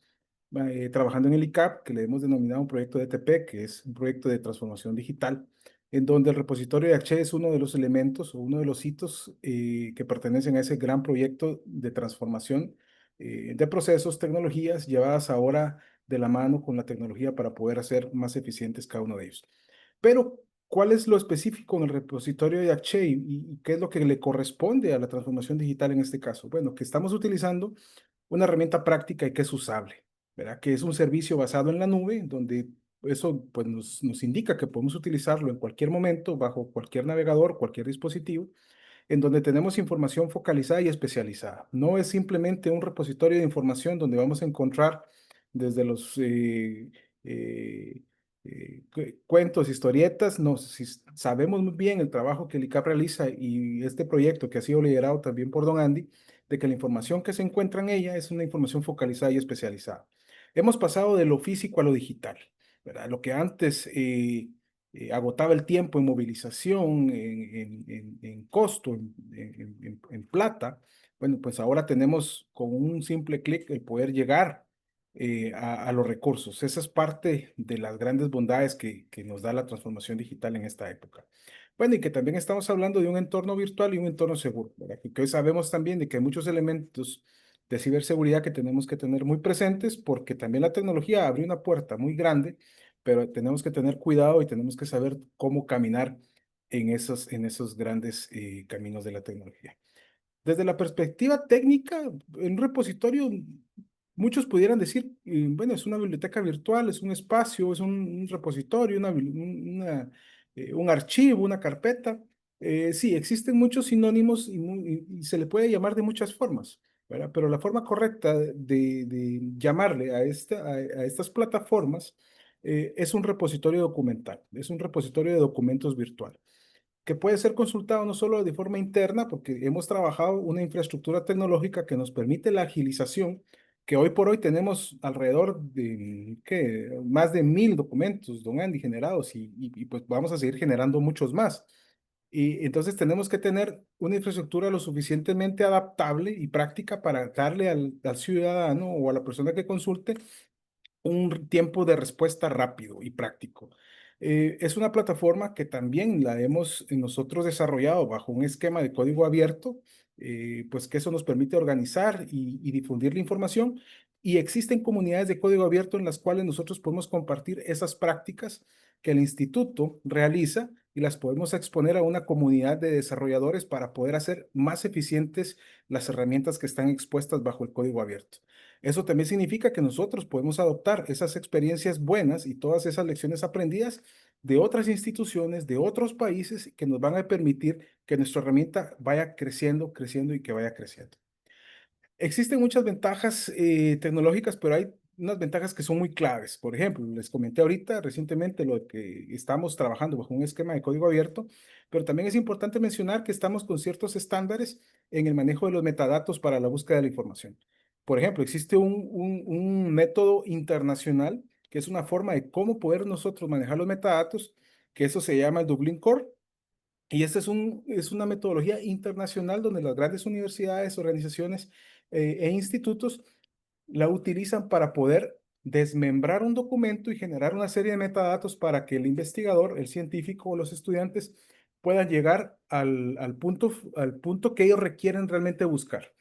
trabajando en el ICAP, que le hemos denominado un proyecto de ETP, que es un proyecto de transformación digital, en donde el repositorio de H es uno de los elementos o uno de los hitos que pertenecen a ese gran proyecto de transformación de procesos, tecnologías llevadas ahora de la mano con la tecnología para poder hacer más eficientes cada uno de ellos. Pero, ¿cuál es lo específico en el repositorio de Axé y qué es lo que le corresponde a la transformación digital en este caso? Bueno, que estamos utilizando una herramienta práctica y que es usable, ¿verdad? Que es un servicio basado en la nube, donde eso pues, nos indica que podemos utilizarlo en cualquier momento, bajo cualquier navegador, cualquier dispositivo, en donde tenemos información focalizada y especializada. No es simplemente un repositorio de información donde vamos a encontrar desde los eh, cuentos, historietas. No, si sabemos muy bien el trabajo que el ICAP realiza y este proyecto que ha sido liderado también por don Andy, de que la información que se encuentra en ella es una información focalizada y especializada. Hemos pasado de lo físico a lo digital, ¿verdad? Lo que antes agotaba el tiempo en movilización, en costo, en plata. Bueno, pues ahora tenemos con un simple clic el poder llegar a los recursos. Esa es parte de las grandes bondades que nos da la transformación digital en esta época. Bueno, y que también estamos hablando de un entorno virtual y un entorno seguro, ¿verdad? Que hoy sabemos también de que hay muchos elementos de ciberseguridad que tenemos que tener muy presentes porque también la tecnología abre una puerta muy grande, pero tenemos que tener cuidado y tenemos que saber cómo caminar en esos grandes caminos de la tecnología. Desde la perspectiva técnica, en un repositorio, muchos pudieran decir, bueno, es una biblioteca virtual, es un espacio, es un repositorio, un archivo, una carpeta. Sí, existen muchos sinónimos y se le puede llamar de muchas formas, ¿verdad? Pero la forma correcta de llamarle a estas plataformas es un repositorio documental, es un repositorio de documentos virtual que puede ser consultado no solo de forma interna, porque hemos trabajado una infraestructura tecnológica que nos permite la agilización, que hoy por hoy tenemos alrededor de ¿qué? Más de 1000 documentos, don Andy, generados y pues vamos a seguir generando muchos más. Y entonces tenemos que tener una infraestructura lo suficientemente adaptable y práctica para darle al ciudadano o a la persona que consulte un tiempo de respuesta rápido y práctico. Es una plataforma que también la hemos nosotros desarrollado bajo un esquema de código abierto, pues que eso nos permite organizar y difundir la información. Y existen comunidades de código abierto en las cuales nosotros podemos compartir esas prácticas que el instituto realiza y las podemos exponer a una comunidad de desarrolladores para poder hacer más eficientes las herramientas que están expuestas bajo el código abierto. Eso también significa que nosotros podemos adoptar esas experiencias buenas y todas esas lecciones aprendidas de otras instituciones, de otros países, que nos van a permitir que nuestra herramienta vaya creciendo, creciendo y que vaya creciendo. Existen muchas ventajas tecnológicas, pero hay unas ventajas que son muy claves. Por ejemplo, les comenté ahorita recientemente lo de que estamos trabajando bajo un esquema de código abierto, pero también es importante mencionar que estamos con ciertos estándares en el manejo de los metadatos para la búsqueda de la información. Por ejemplo, existe un método internacional que es una forma de cómo poder nosotros manejar los metadatos, que eso se llama el Dublin Core. Y esta es una metodología internacional donde las grandes universidades, organizaciones e institutos la utilizan para poder desmembrar un documento y generar una serie de metadatos para que el investigador, el científico o los estudiantes puedan llegar al punto que ellos requieren realmente buscar.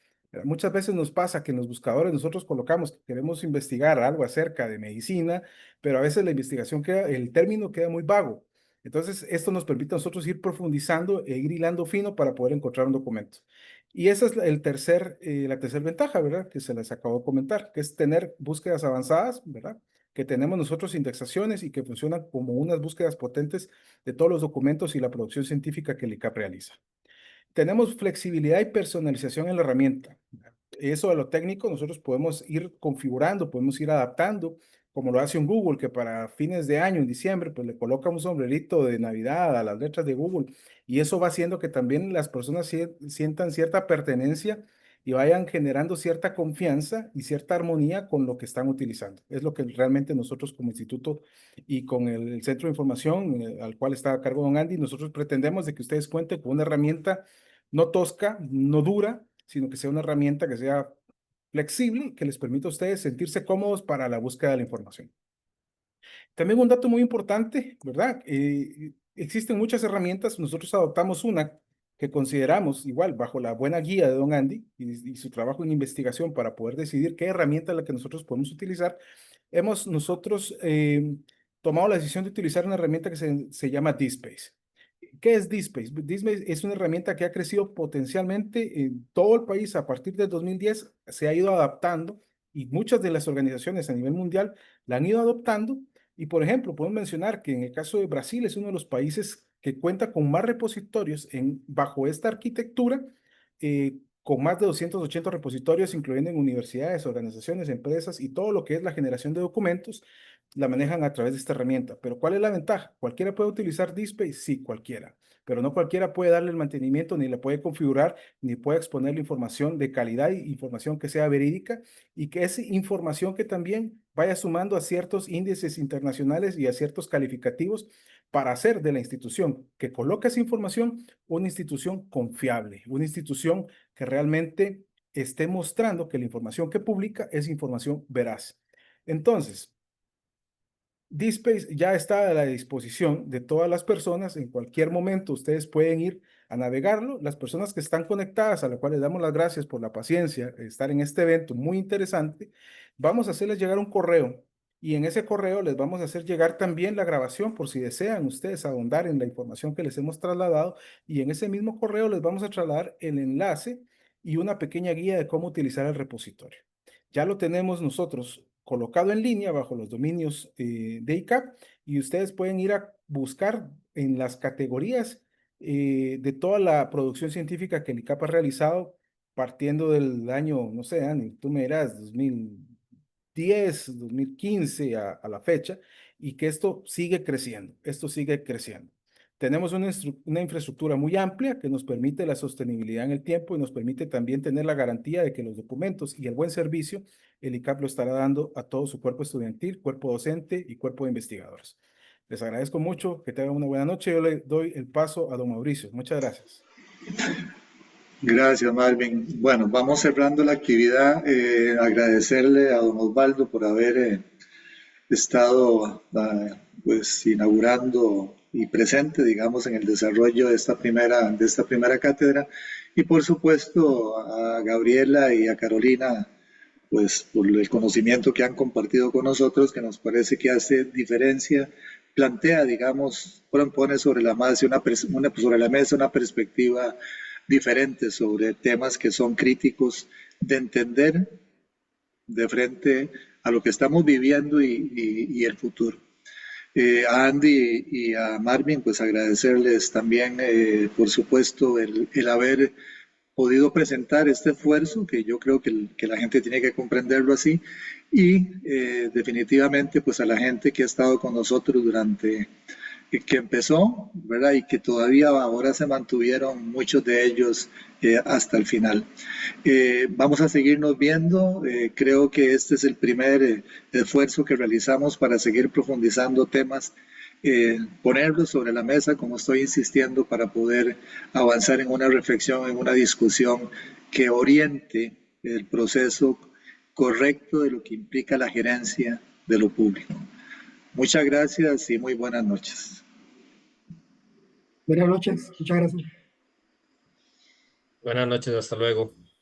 Muchas veces nos pasa que en los buscadores nosotros colocamos que queremos investigar algo acerca de medicina, pero a veces la investigación el término queda muy vago. Entonces, esto nos permite a nosotros ir profundizando e ir hilando fino para poder encontrar un documento. Y esa es la tercera ventaja, ¿verdad? Que se les acabó de comentar, que es tener búsquedas avanzadas, ¿verdad? Que tenemos nosotros indexaciones y que funcionan como unas búsquedas potentes de todos los documentos y la producción científica que el ICAP realiza. Tenemos flexibilidad y personalización en la herramienta. Eso de lo técnico nosotros podemos ir configurando, podemos ir adaptando, como lo hace un Google, que para fines de año, en diciembre, pues le coloca un sombrerito de Navidad a las letras de Google y eso va haciendo que también las personas sientan cierta pertenencia y vayan generando cierta confianza y cierta armonía con lo que están utilizando. Es lo que realmente nosotros como instituto y con el centro de información al cual está a cargo don Andy, nosotros pretendemos de que ustedes cuenten con una herramienta no tosca, no dura, sino que sea una herramienta que sea flexible, que les permita a ustedes sentirse cómodos para la búsqueda de la información. También un dato muy importante, ¿verdad? Existen muchas herramientas, nosotros adoptamos una que consideramos igual bajo la buena guía de don Andy y su trabajo en investigación para poder decidir qué herramienta es la que nosotros podemos utilizar. Hemos nosotros tomado la decisión de utilizar una herramienta que se llama DSpace. ¿Qué es DSpace? DSpace es una herramienta que ha crecido potencialmente en todo el país a partir del 2010, se ha ido adaptando y muchas de las organizaciones a nivel mundial la han ido adoptando Y por ejemplo, podemos mencionar que en el caso de Brasil es uno de los países que cuenta con más repositorios bajo esta arquitectura, con más de 280 repositorios, incluyendo en universidades, organizaciones, empresas y todo lo que es la generación de documentos, la manejan a través de esta herramienta. Pero ¿cuál es la ventaja? ¿Cualquiera puede utilizar DSpace? Sí, cualquiera. Pero no cualquiera puede darle el mantenimiento, ni le puede configurar, ni puede exponer la información de calidad y información que sea verídica y que es información que también vaya sumando a ciertos índices internacionales y a ciertos calificativos para hacer de la institución que coloca esa información una institución confiable, una institución que realmente esté mostrando que la información que publica es información veraz. Entonces, DSpace ya está a la disposición de todas las personas. En cualquier momento ustedes pueden ir a navegarlo. Las personas que están conectadas, a las cuales damos las gracias por la paciencia de estar en este evento muy interesante, vamos a hacerles llegar un correo y en ese correo les vamos a hacer llegar también la grabación por si desean ustedes ahondar en la información que les hemos trasladado, y en ese mismo correo les vamos a trasladar el enlace y una pequeña guía de cómo utilizar el repositorio. Ya lo tenemos nosotros colocado en línea bajo los dominios de ICAP, y ustedes pueden ir a buscar en las categorías de toda la producción científica que el ICAP ha realizado partiendo del año, no sé, Dani, tú me dirás, 2010, 2015 a la fecha, y que esto sigue creciendo. Tenemos una infraestructura muy amplia que nos permite la sostenibilidad en el tiempo y nos permite también tener la garantía de que los documentos y el buen servicio el ICAP lo estará dando a todo su cuerpo estudiantil, cuerpo docente y cuerpo de investigadores. Les agradezco mucho, que tengan una buena noche. Yo le doy el paso a don Mauricio. Muchas gracias. Gracias, Marvin. Bueno, vamos cerrando la actividad. Agradecerle a don Osvaldo por haber estado pues inaugurando y presente, digamos, en el desarrollo de esta primera cátedra, y por supuesto a Gabriela y a Carolina, pues por el conocimiento que han compartido con nosotros, que nos parece que hace diferencia, plantea, digamos, pone sobre la mesa una perspectiva diferente sobre temas que son críticos de entender de frente a lo que estamos viviendo y el futuro. A Andy y a Marvin, pues agradecerles también, por supuesto, el haber podido presentar este esfuerzo, que yo creo que la gente tiene que comprenderlo así, y definitivamente pues a la gente que ha estado con nosotros durante que empezó, ¿verdad? Y que todavía ahora se mantuvieron muchos de ellos hasta el final. Vamos a seguirnos viendo. Creo que este es el primer esfuerzo que realizamos para seguir profundizando temas, ponerlos sobre la mesa, como estoy insistiendo, para poder avanzar en una reflexión, en una discusión que oriente el proceso correcto de lo que implica la gerencia de lo público. Muchas gracias y muy buenas noches. Buenas noches, muchas gracias. Buenas noches, hasta luego.